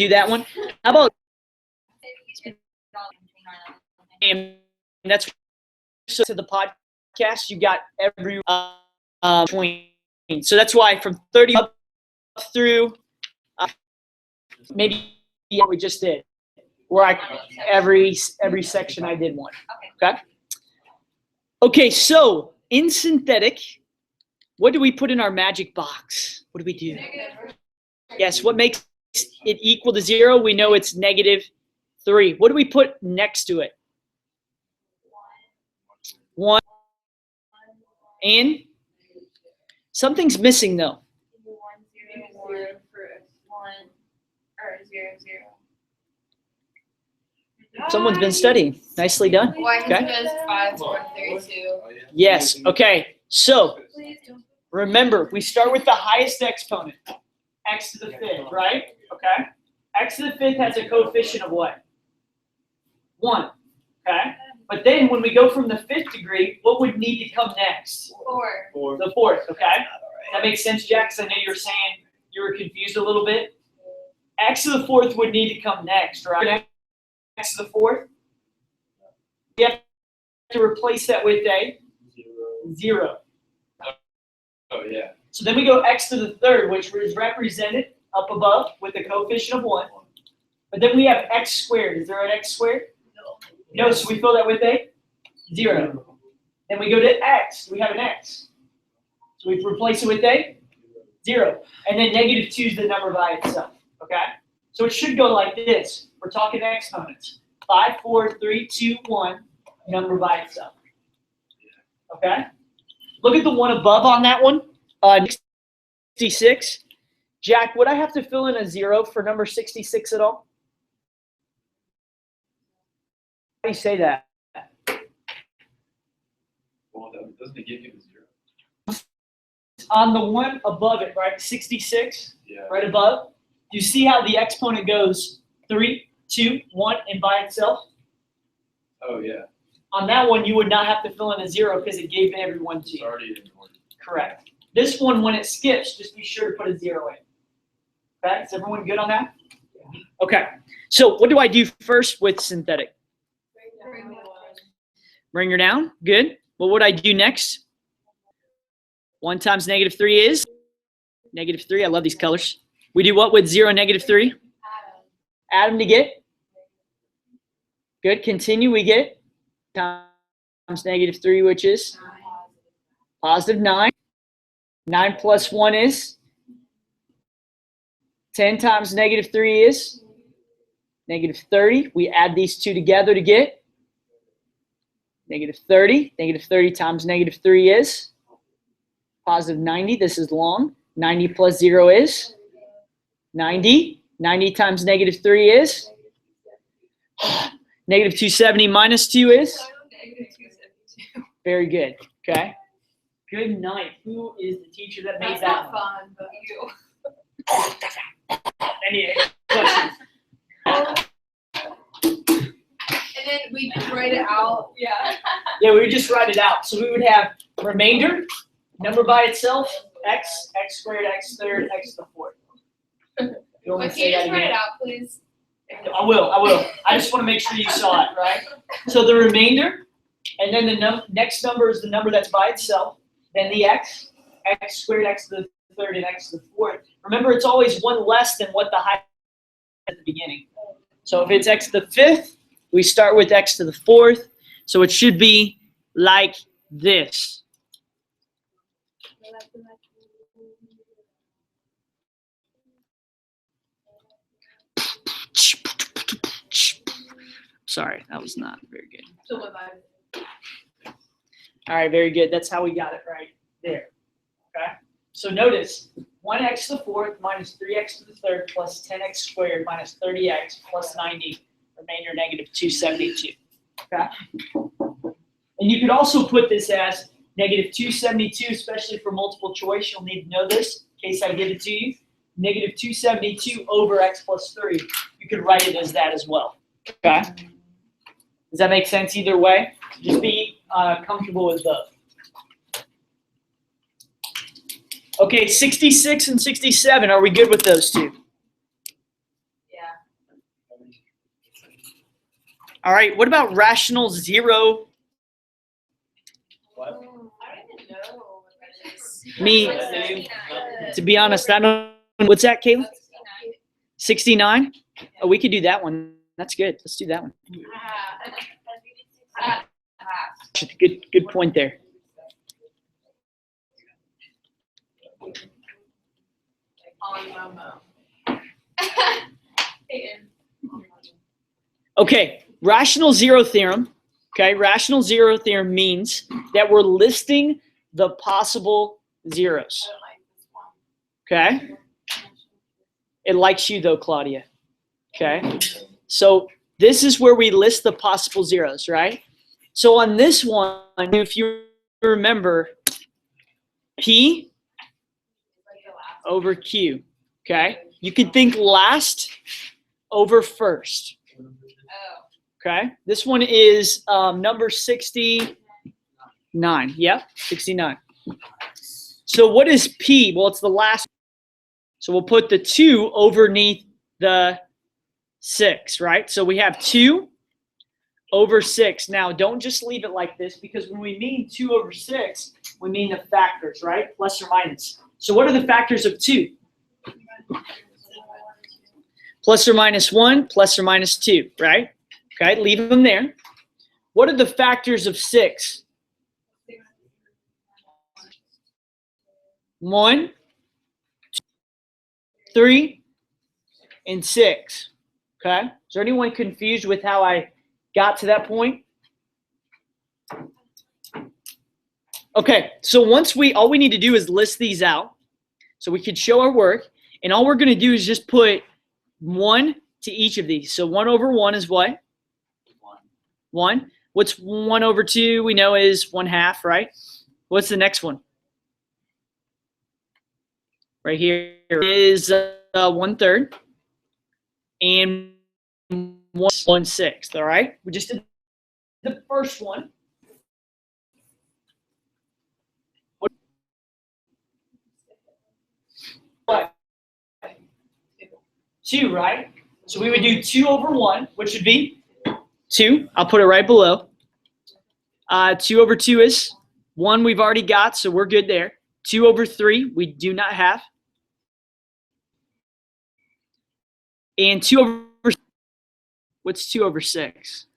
that one. How about, and that's so to the podcast, you got every point. So that's why from 30 up through maybe what we just did, where every section I did one. Okay. Okay, so in synthetic, what do we put in our magic box? What do we do? Yes, what makes it equal to 0? We know it's -3. What do we put next to it? 1. And something's missing though. 1, 0, 1 for 1 or 0, 0. Someone's been studying. Nicely done. Why Okay. does 5 to 132? Yes. Okay. So remember, we start with the highest exponent, x to the 5th, right? Okay. X to the 5th has a coefficient of what? 1. Okay. But then when we go from the 5th degree, what would need to come next? 4. The 4th. Okay. That makes sense, Jack, because I know you were saying you were confused a little bit. X to the 4th would need to come next, right? X to the 4th. You have to replace that with a 0. Oh, yeah. So then we go x to the 3rd, which is represented up above with a coefficient of 1. But then we have x squared. Is there an x squared? No, so we fill that with a 0. Then we go to x. We have an x. So we replace it with a 0. And then negative 2 is the number by itself, okay? So it should go like this. We're talking exponents. 5, 4, 3, 2, 1, number by itself. Okay? Look at the one above on that one. 66. Jack, would I have to fill in a 0 for number 66 at all? How do you say that? Well, doesn't it give you the 0? On the one above it, right? 66, Yeah. right above. Do you see how the exponent goes 3, 2, 1, and by itself? Oh, yeah. On that one, you would not have to fill in a 0 because it gave everyone to It's you. already in order. Correct. This one, when it skips, just be sure to put a 0 in. Okay, is everyone good on that? Okay, so what do I do first with synthetic? Bring her down. Good. What would I do next? 1 times negative 3 is? Negative 3. I love these colors. We do what with 0 and negative 3? Add them to get? Good. Continue. We get times negative 3, which is positive 9. 9 plus 1 is? 10 times negative 3 is? Negative 30. We add these two together to get? Negative 30. Negative 30 times negative 3 is? Positive 90. This is long. 90 plus 0 is? 90. 90 times negative 3 is? Negative 270 minus 2 is? Very good. Okay. Good night. Who is the teacher that made That's that not one? fun, but you. Any questions? And then we just write it out. Yeah. Yeah, we would just write it out. So we would have remainder, number by itself, x, x squared, x third, x to the fourth. You want me But to can say you that just write it again? out, please? I will. I just want to make sure you saw it, right? So the remainder, and then the next number is the number that's by itself, then the x, x squared, x to the third, and x to the fourth. Remember, it's always one less than what the height at the beginning. So if it's x to the fifth, we start with x to the fourth. So it should be like this. Sorry, that was not very good. So what I- All right, very good. That's how we got it right there. Okay? So notice 1x to the fourth minus 3x to the third plus 10x squared minus 30x plus 90, remainder negative 272. Okay? And you could also put this as negative 272, especially for multiple choice. You'll need to know this in case I give it to you. Negative 272 over x plus 3. You could write it as that as well. Okay? Does that make sense either way? Just be comfortable with both. Okay, 66 and 67. Are we good with those two? Yeah. All right. What about rational zero? What? I don't even know what that is. Me, to be honest, I don't. What's that, Caleb? 69? Oh, we could do that one. That's good. Let's do that one. Good point there. Okay, rational zero theorem. Okay, rational zero theorem means that we're listing the possible zeros. Okay? It likes you though, Claudia. Okay? So this is where we list the possible zeros, right? So on this one, if you remember, P over Q, okay? You could think last over first, okay? This one is number 69. Yep, 69. So what is P? Well, it's the last. So we'll put the 2 underneath the 6, right? So we have 2 over 6. Now, don't just leave it like this, because when we mean 2 over 6, we mean the factors, right? Plus or minus. So what are the factors of 2? Plus or minus 1, plus or minus 2, right? Okay, leave them there. What are the factors of 6? 1 3, and 6. Okay? Is there anyone confused with how I got to that point? Okay, so all we need to do is list these out so we could show our work, and all we're going to do is just put 1 to each of these. So 1 over 1 is what? 1. What's 1 over 2? We know is 1/2, right? What's the next one? Right here is 1/3 and 1/6. All right, we just did the first one. What? 2, right? So we would do 2 over 1, which would be 2. I'll put it right below. 2 over 2 is 1 we've already got, so we're good there. 2 over 3 we do not have. And 2 over, what's 2 over 6?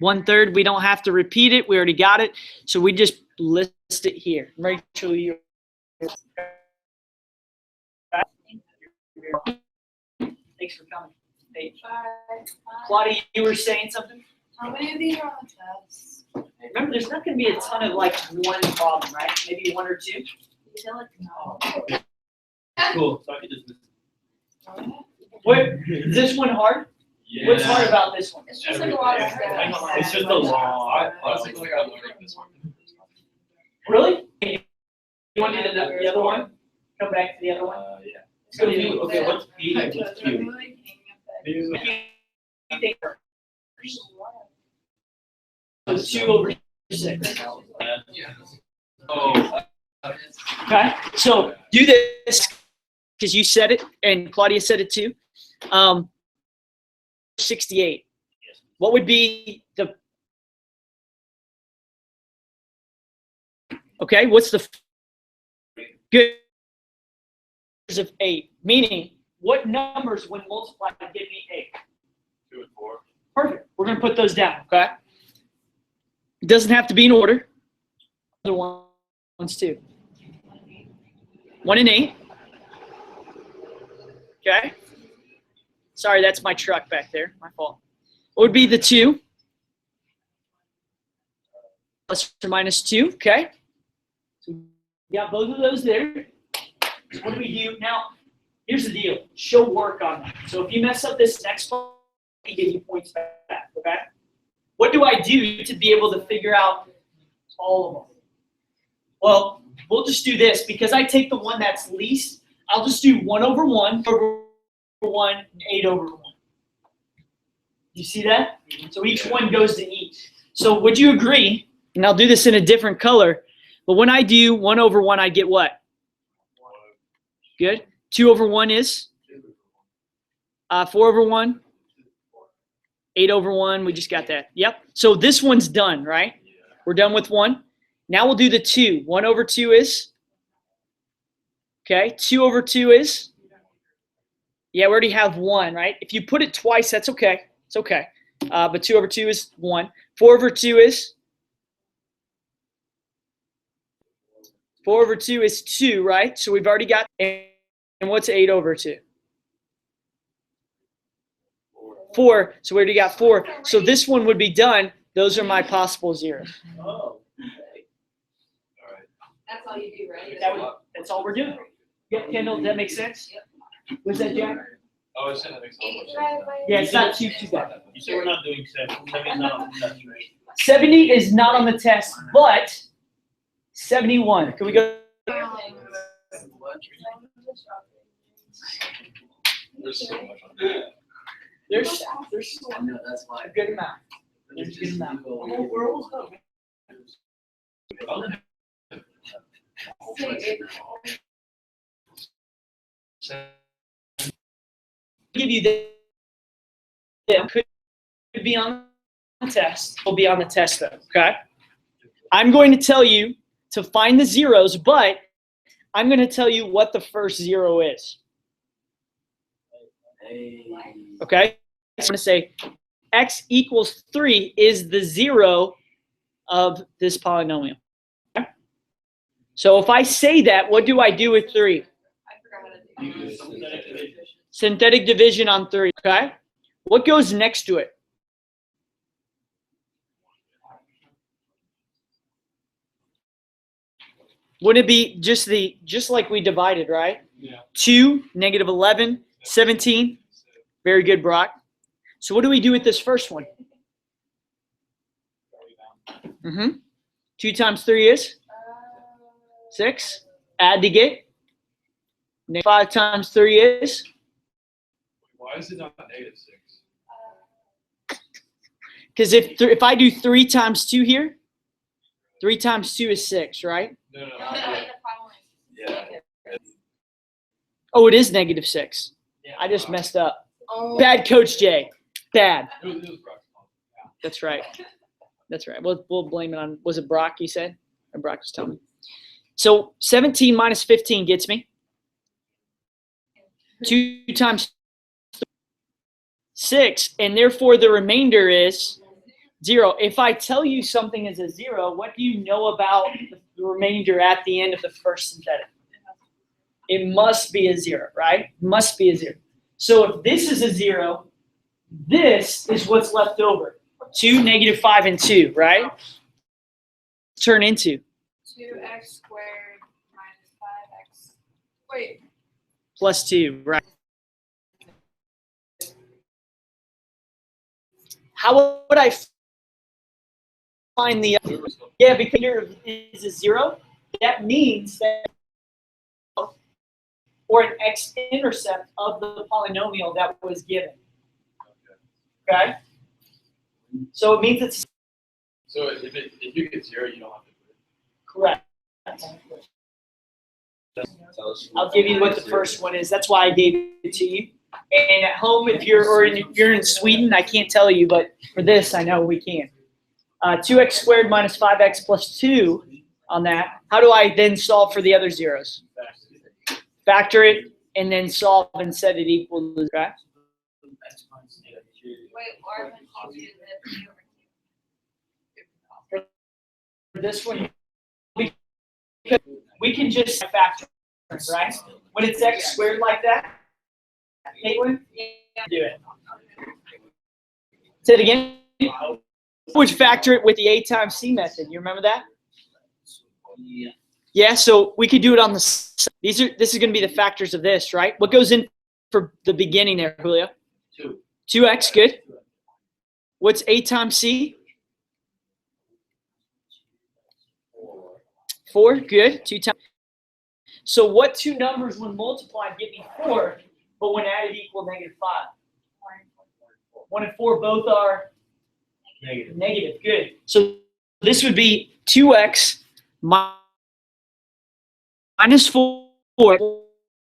1/3, we don't have to repeat it. We already got it. So we just list it here. Rachel, you. Thanks for coming. Hey, Claudia, you were saying something? How many of these are on the test? Remember, there's not going to be a ton of like one problem, right? Maybe 1 or 2. No. Cool, so I could just. What, is this one hard? Yeah. What's hard about this one? It's just like a lot of stuff. It's just a long. I was like, I'm learning this one. Really? You want to do the other one? Come back to the other one? Yeah. So you, Okay, what's P and what's Q? you think so 2 over 6. Oh. Okay, so do this because you said it and Claudia said it too. 68. What would be the? Okay, what's the good of 8? Meaning, what numbers when multiplied give me 8? 2 and 4. Perfect. We're going to put those down, okay? It doesn't have to be in order. Other ones too. 1 and 8. Okay. Sorry, that's my truck back there. My fault. What would be the 2? Plus or minus 2, okay? So we got both of those there. So what do we do? Now, here's the deal. Show work on that. So if you mess up this next one, I give you points back, okay? What do I do to be able to figure out all of them? Well, we'll just do this. Because I take the one that's least, I'll just do 1 over 1 over 1 and 8 over 1. You see that? So each one goes to each. So would you agree, and I'll do this in a different color, but when I do 1 over 1, I get what? Good. 2 over 1 is? 4 over 1? 8 over 1, we just got that. Yep. So this one's done, right? We're done with 1. Now we'll do the 2. 1 over 2 is? Okay. 2 over 2 is? Yeah, we already have 1, right? If you put it twice, that's okay. It's okay. But 2 over 2 is 1. 4 over 2 is? 4 over 2 is 2, right? So we've already got, and what's 8 over 2? 4. So we already got 4. So this one would be done. Those are my possible zeros. Oh. Okay. All right. That's all you do, right? That's all we're doing. Yep, Kendall, does that make sense? What's that, Jack? Oh, I said that makes Eight sense. divided by Yeah, it's not too bad. You say we're not doing 7. 7 is not on the test, right? 70 is not on the test, but 71. Can we go? There's so much on that. There's No, that's fine. a good amount. There's a good amount. We're almost done. Give you the could be on the test. Will be on the test though. Okay. I'm going to tell you to find the zeros, but I'm going to tell you what the first 0 is. Okay. I'm going to say x equals 3 is the 0 of this polynomial. Okay? So if I say that, what do I do with 3? I forgot how to Synthetic division on 3, okay? What goes next to it? Wouldn't it be just like we divided, right? Yeah. 2, negative 11, 17. Very good, Brock. So what do we do with this first one? 2 times 3 is 6. Add to get. 5 times 3 is? Why is it not -6? Because if I do 3 times 2 here, 3 times 2 is 6, right? No. No, the following. Yeah. Oh, it is -6. I just messed up. Bad Coach Jay. Bad. It was Brock's fault. That's right. That's right. We'll blame it on, was it Brock you said? Or Brock was telling me. So 17 minus 15 gets me 2 times 6, and therefore the remainder is 0. If I tell you something is a 0, what do you know about the remainder at the end of the first synthetic? It must be a 0, right? Must be a 0. So if this is a 0, this is what's left over. 2, negative 5, and 2, right? Turn into 2x squared minus 5x. Wait. plus 2, right? How would I find the yeah, because here is a 0. That means that or an x-intercept of the polynomial that was given. Okay? So it means it's So if you get 0, you don't have to put it. correct. I'll give you what the first one is. That's why I gave it to you. And at home, if you're in Sweden, I can't tell you, but for this, I know we can. 2x squared minus 5x plus 2 on that. How do I then solve for the other zeros? Factor it and then solve and set it equal to that. Wait, or when you do the 3 over 2. For this one, we can just factor, right? When it's x squared like that, Caitlin, do it. Say it again. Would factor it with the A times C method. You remember that? Yeah. So we could do it on the. This is going to be the factors of this, right? What goes in for the beginning there, Julio? 2. 2x, good. What's A times C? 4, good. 2 times. So what two numbers when multiplied get me 4, but when added equal -5? 1 and 4 both are negative. Good. So this would be 2x minus 4,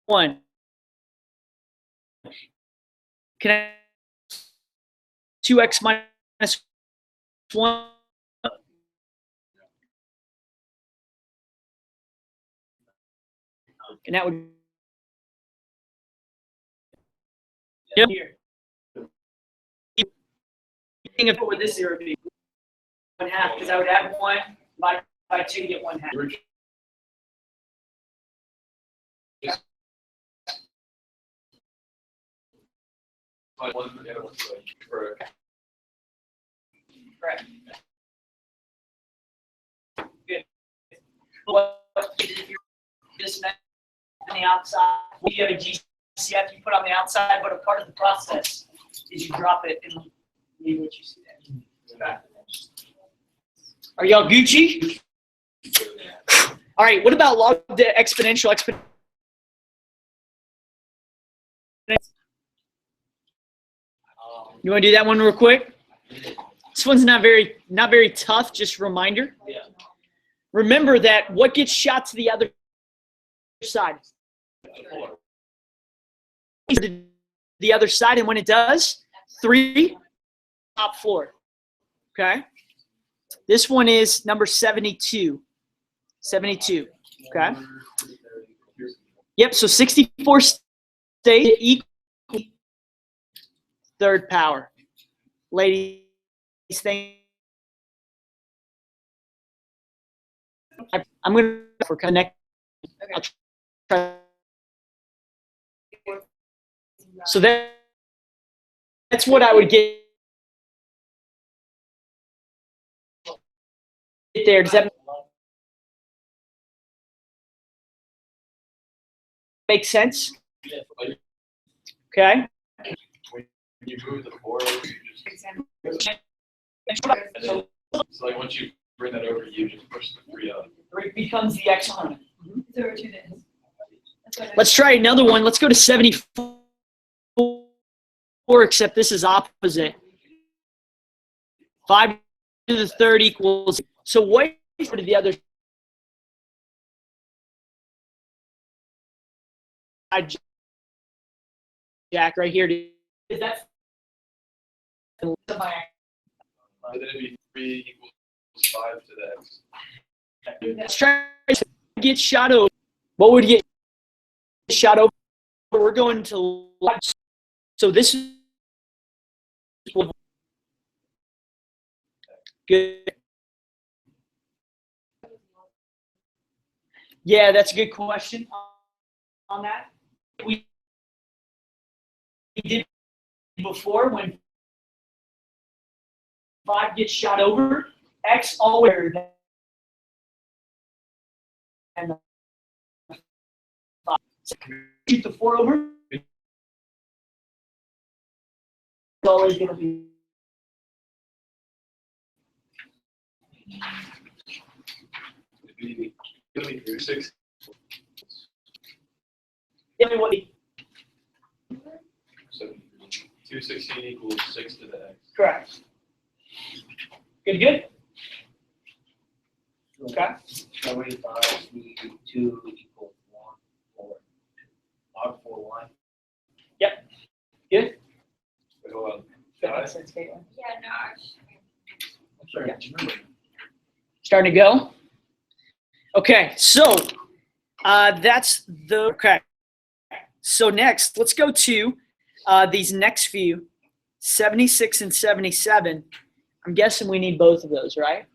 1. Can I 2x minus 1? And that would here. Think of what this 0 would be. 1/2, because I would add 1 by 2 to get 1/2. Correct. Good. What if you're just on the outside? If you have a GCF you put on the outside, but a part of the process is you drop it and leave what you see there. Okay. Are y'all Gucci? All right. What about log the exponential? You want to do that one real quick? This one's not very tough. Just a reminder. Yeah. Remember that what gets shot to the other side? The other side, and when it does, 3 top floor. Okay. This one is number 72. 72. Okay. Yep. So 64 stays equal third power. Ladies, thank. I'm going to for connect. I'll try So that's what I would get there. Does that make sense? Like, Okay. when you move the 4 over, you just, and then, so like once you bring that over, you just push the 3 up. It becomes the exponent. It's over 2 days. That's what I- Let's try another one. Let's go to 74, except this is opposite. 5 to the third equals. So what is the other side, Jack, right here? Is that And then it'd be 3 equals 5 to the x. let's try to get shot over. What would get shot over? We're going to left. So this is good. Yeah, that's a good question on that. We did before when 5 gets shot over, x always and the 5. So shoot the 4 over. It's always going to be. It'd be 36. Tell me what. 216 equals 6 to the x. Correct. Good. Okay. 75, 2 equals 1, 4, 2. Log 4, 1. Good. Wait, hold on. That makes sense, Caitlin. Yeah, no, I'm sorry, Yeah. remember. Starting to go. Okay, so that's the okay. So next, let's go to these next few, 76 and 77. I'm guessing we need both of those, right?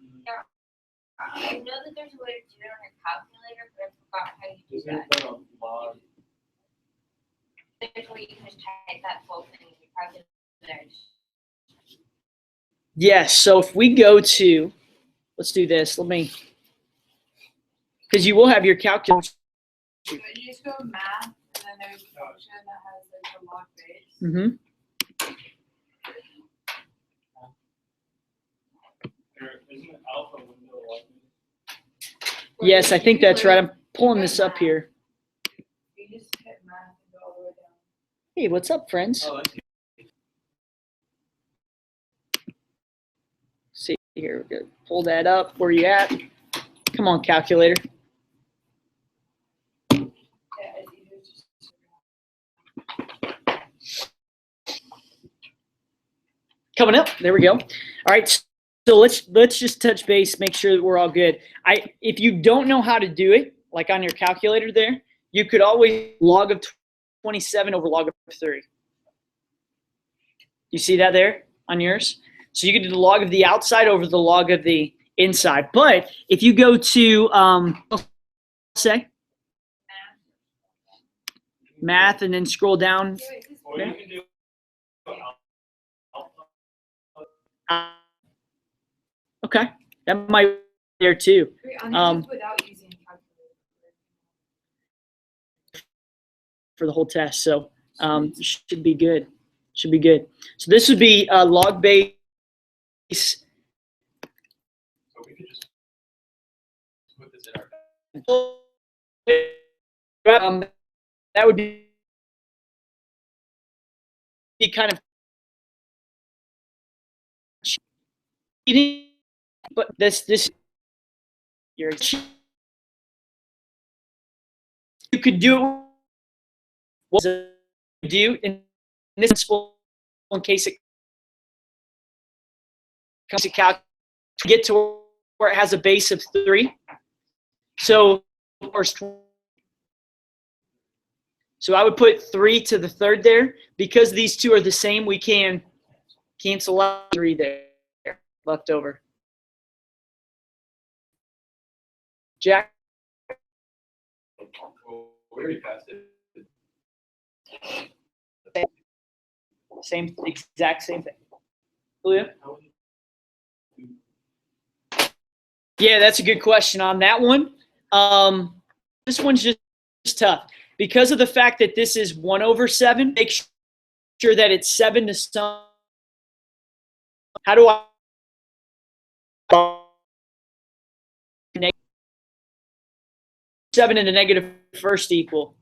I know that there's a way to do it on a calculator, but I forgot how you do Isn't that. it a log? There's a way you can just type that whole thing in your calculator. Yes. So if we go to, let's do this. Because you will have your calculator. You just go math, and then there's a function that has like a log base. Mm-hmm. Isn't it alpha window log? Yes, I think that's right. I'm pulling this up here. You just hit math and go all the way down. Hey, what's up, friends? Oh, that's See here, we go. Pull that up. Where you at? Come on, calculator. Yeah, it's easier just. Coming up. There we go. All right. So let's just touch base, make sure that we're all good. If you don't know how to do it, like on your calculator there, you could always log of 27 over log of 3. You see that there on yours? So you could do the log of the outside over the log of the inside. But if you go to say math and then scroll down. Or you can do Okay, that might be there too. Wait, on these without using a calculator. For the whole test. So should be good. Should be good. So this would be log base. So we could just put this in our. That would be kind of cheating, but this you're you could do what do in this in case it comes to calc to get to where it has a base of 3. So first. So I would put 3 to the third there. Because these two are the same, we can cancel out 3 there left over. Jack? Well, we already passed it. Exact same thing. Julia? Yeah, that's a good question on that one. This one's just tough. Because of the fact that this is 1/7, make sure that it's 7 to some. How do I? 7 and the negative first equal.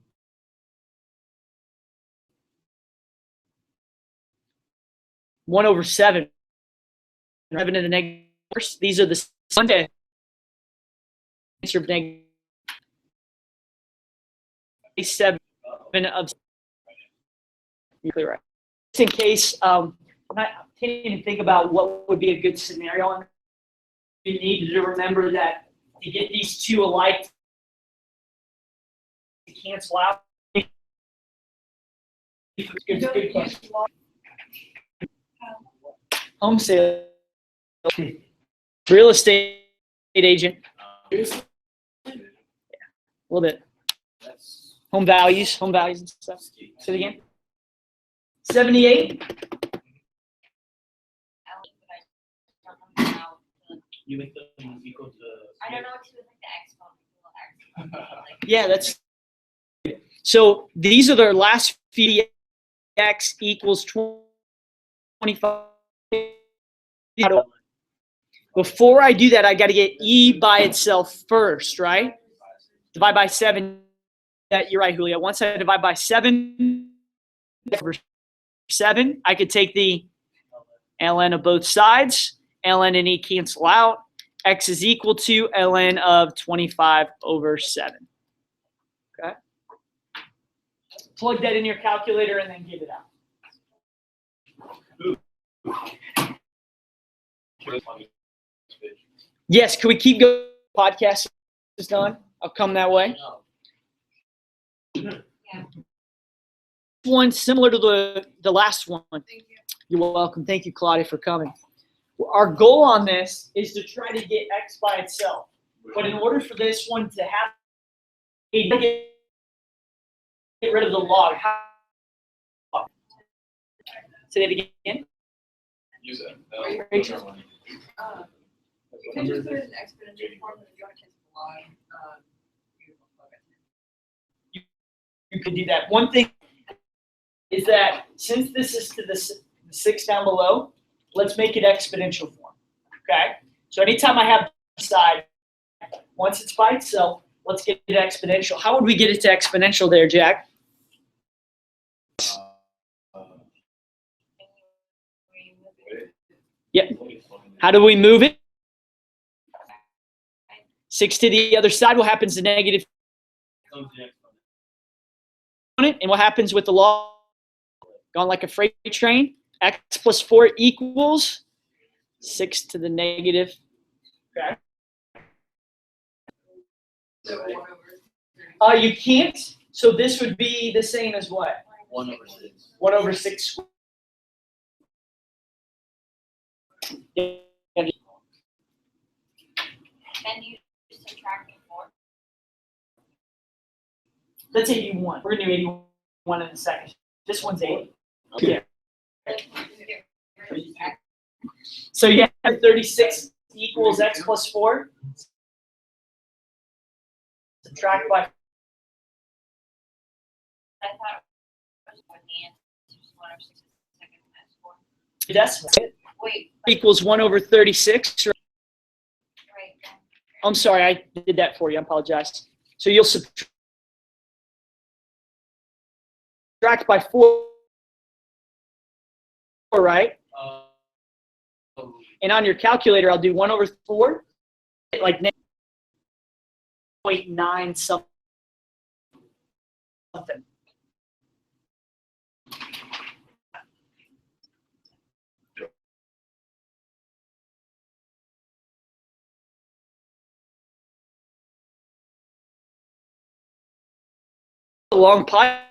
One over 7. 7 and the negative first. These are the Sunday answer of negative 7 of. You're right. Just in case, I can't even think about what would be a good scenario. You need to remember that to get these two alike to cancel out. Good question. Home sale, real estate agent, a little bit. Home values and stuff. Say it again. 78. You make them equal to. I don't know what to do with like the exponent. Yeah, that's. So these are their last few. X equals 25. Before I do that, I got to get E by itself first, right? Divide by 7. You're right, Julia. Once I divide by 7 over 7, I could take the ln of both sides. Ln and E cancel out. X is equal to ln of 25 over 7. Okay? Plug that in your calculator and then give it out. Yes, can we keep going? Podcast is done. I'll come that way. One similar to the last one. Thank you. You're welcome. Thank you, Claudia, for coming. Our goal on this is to try to get X by itself. But in order for this one to happen, we need to get rid of the log. Say that again. Use it. You can just put it in exponential form and if you want to cancel the log. You could do that. One thing is that since this is to the 6 down below, let's make it exponential form. Okay? So anytime I have this side, once it's by itself, let's get it exponential. How would we get it to exponential there, Jack? Yep. How do we move it? 6 to the other side. What happens to negative? And what happens with the log? Going like a freight train. X plus 4 equals 6 to the negative. Okay. You can't. So this would be the same as what? 1 over 6. 1 over 6. Then you subtract the 4. Let's say 81. We're going to do 81 in a second. This one's 80. Okay. So you have 36 equals X plus 4. Subtract by. I thought it was when the answer is 1 over 6 second times 4. Decimal Wait, equals 1 over 36. right. I'm sorry, I did that for you. I apologize. So you'll subtract by 4, right? And on your calculator, I'll do 1 over 4, like 0.9 something. A long pipe.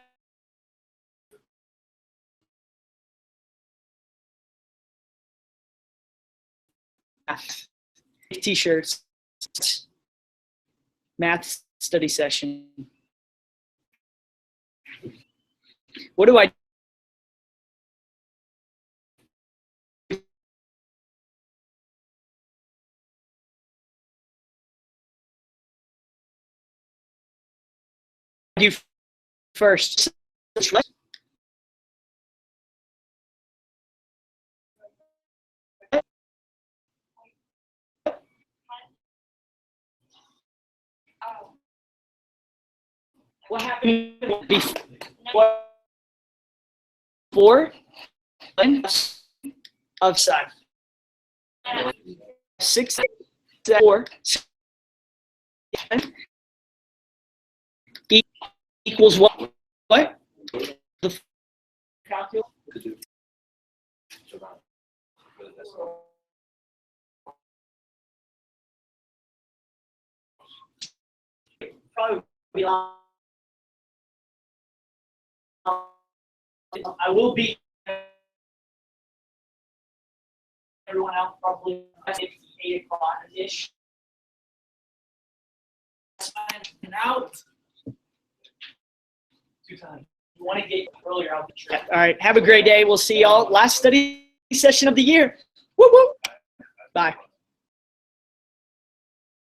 T-shirts. Math study session. What do I do first? What happened before of side? 6, 4 equals what? What? The calculus. Probably be I will be everyone else probably 8 o'clock-ish. Now, 2 times. You want to get earlier out the trip. All right. Have a great day. We'll see y'all. Last study session of the year. Woo woo. Bye.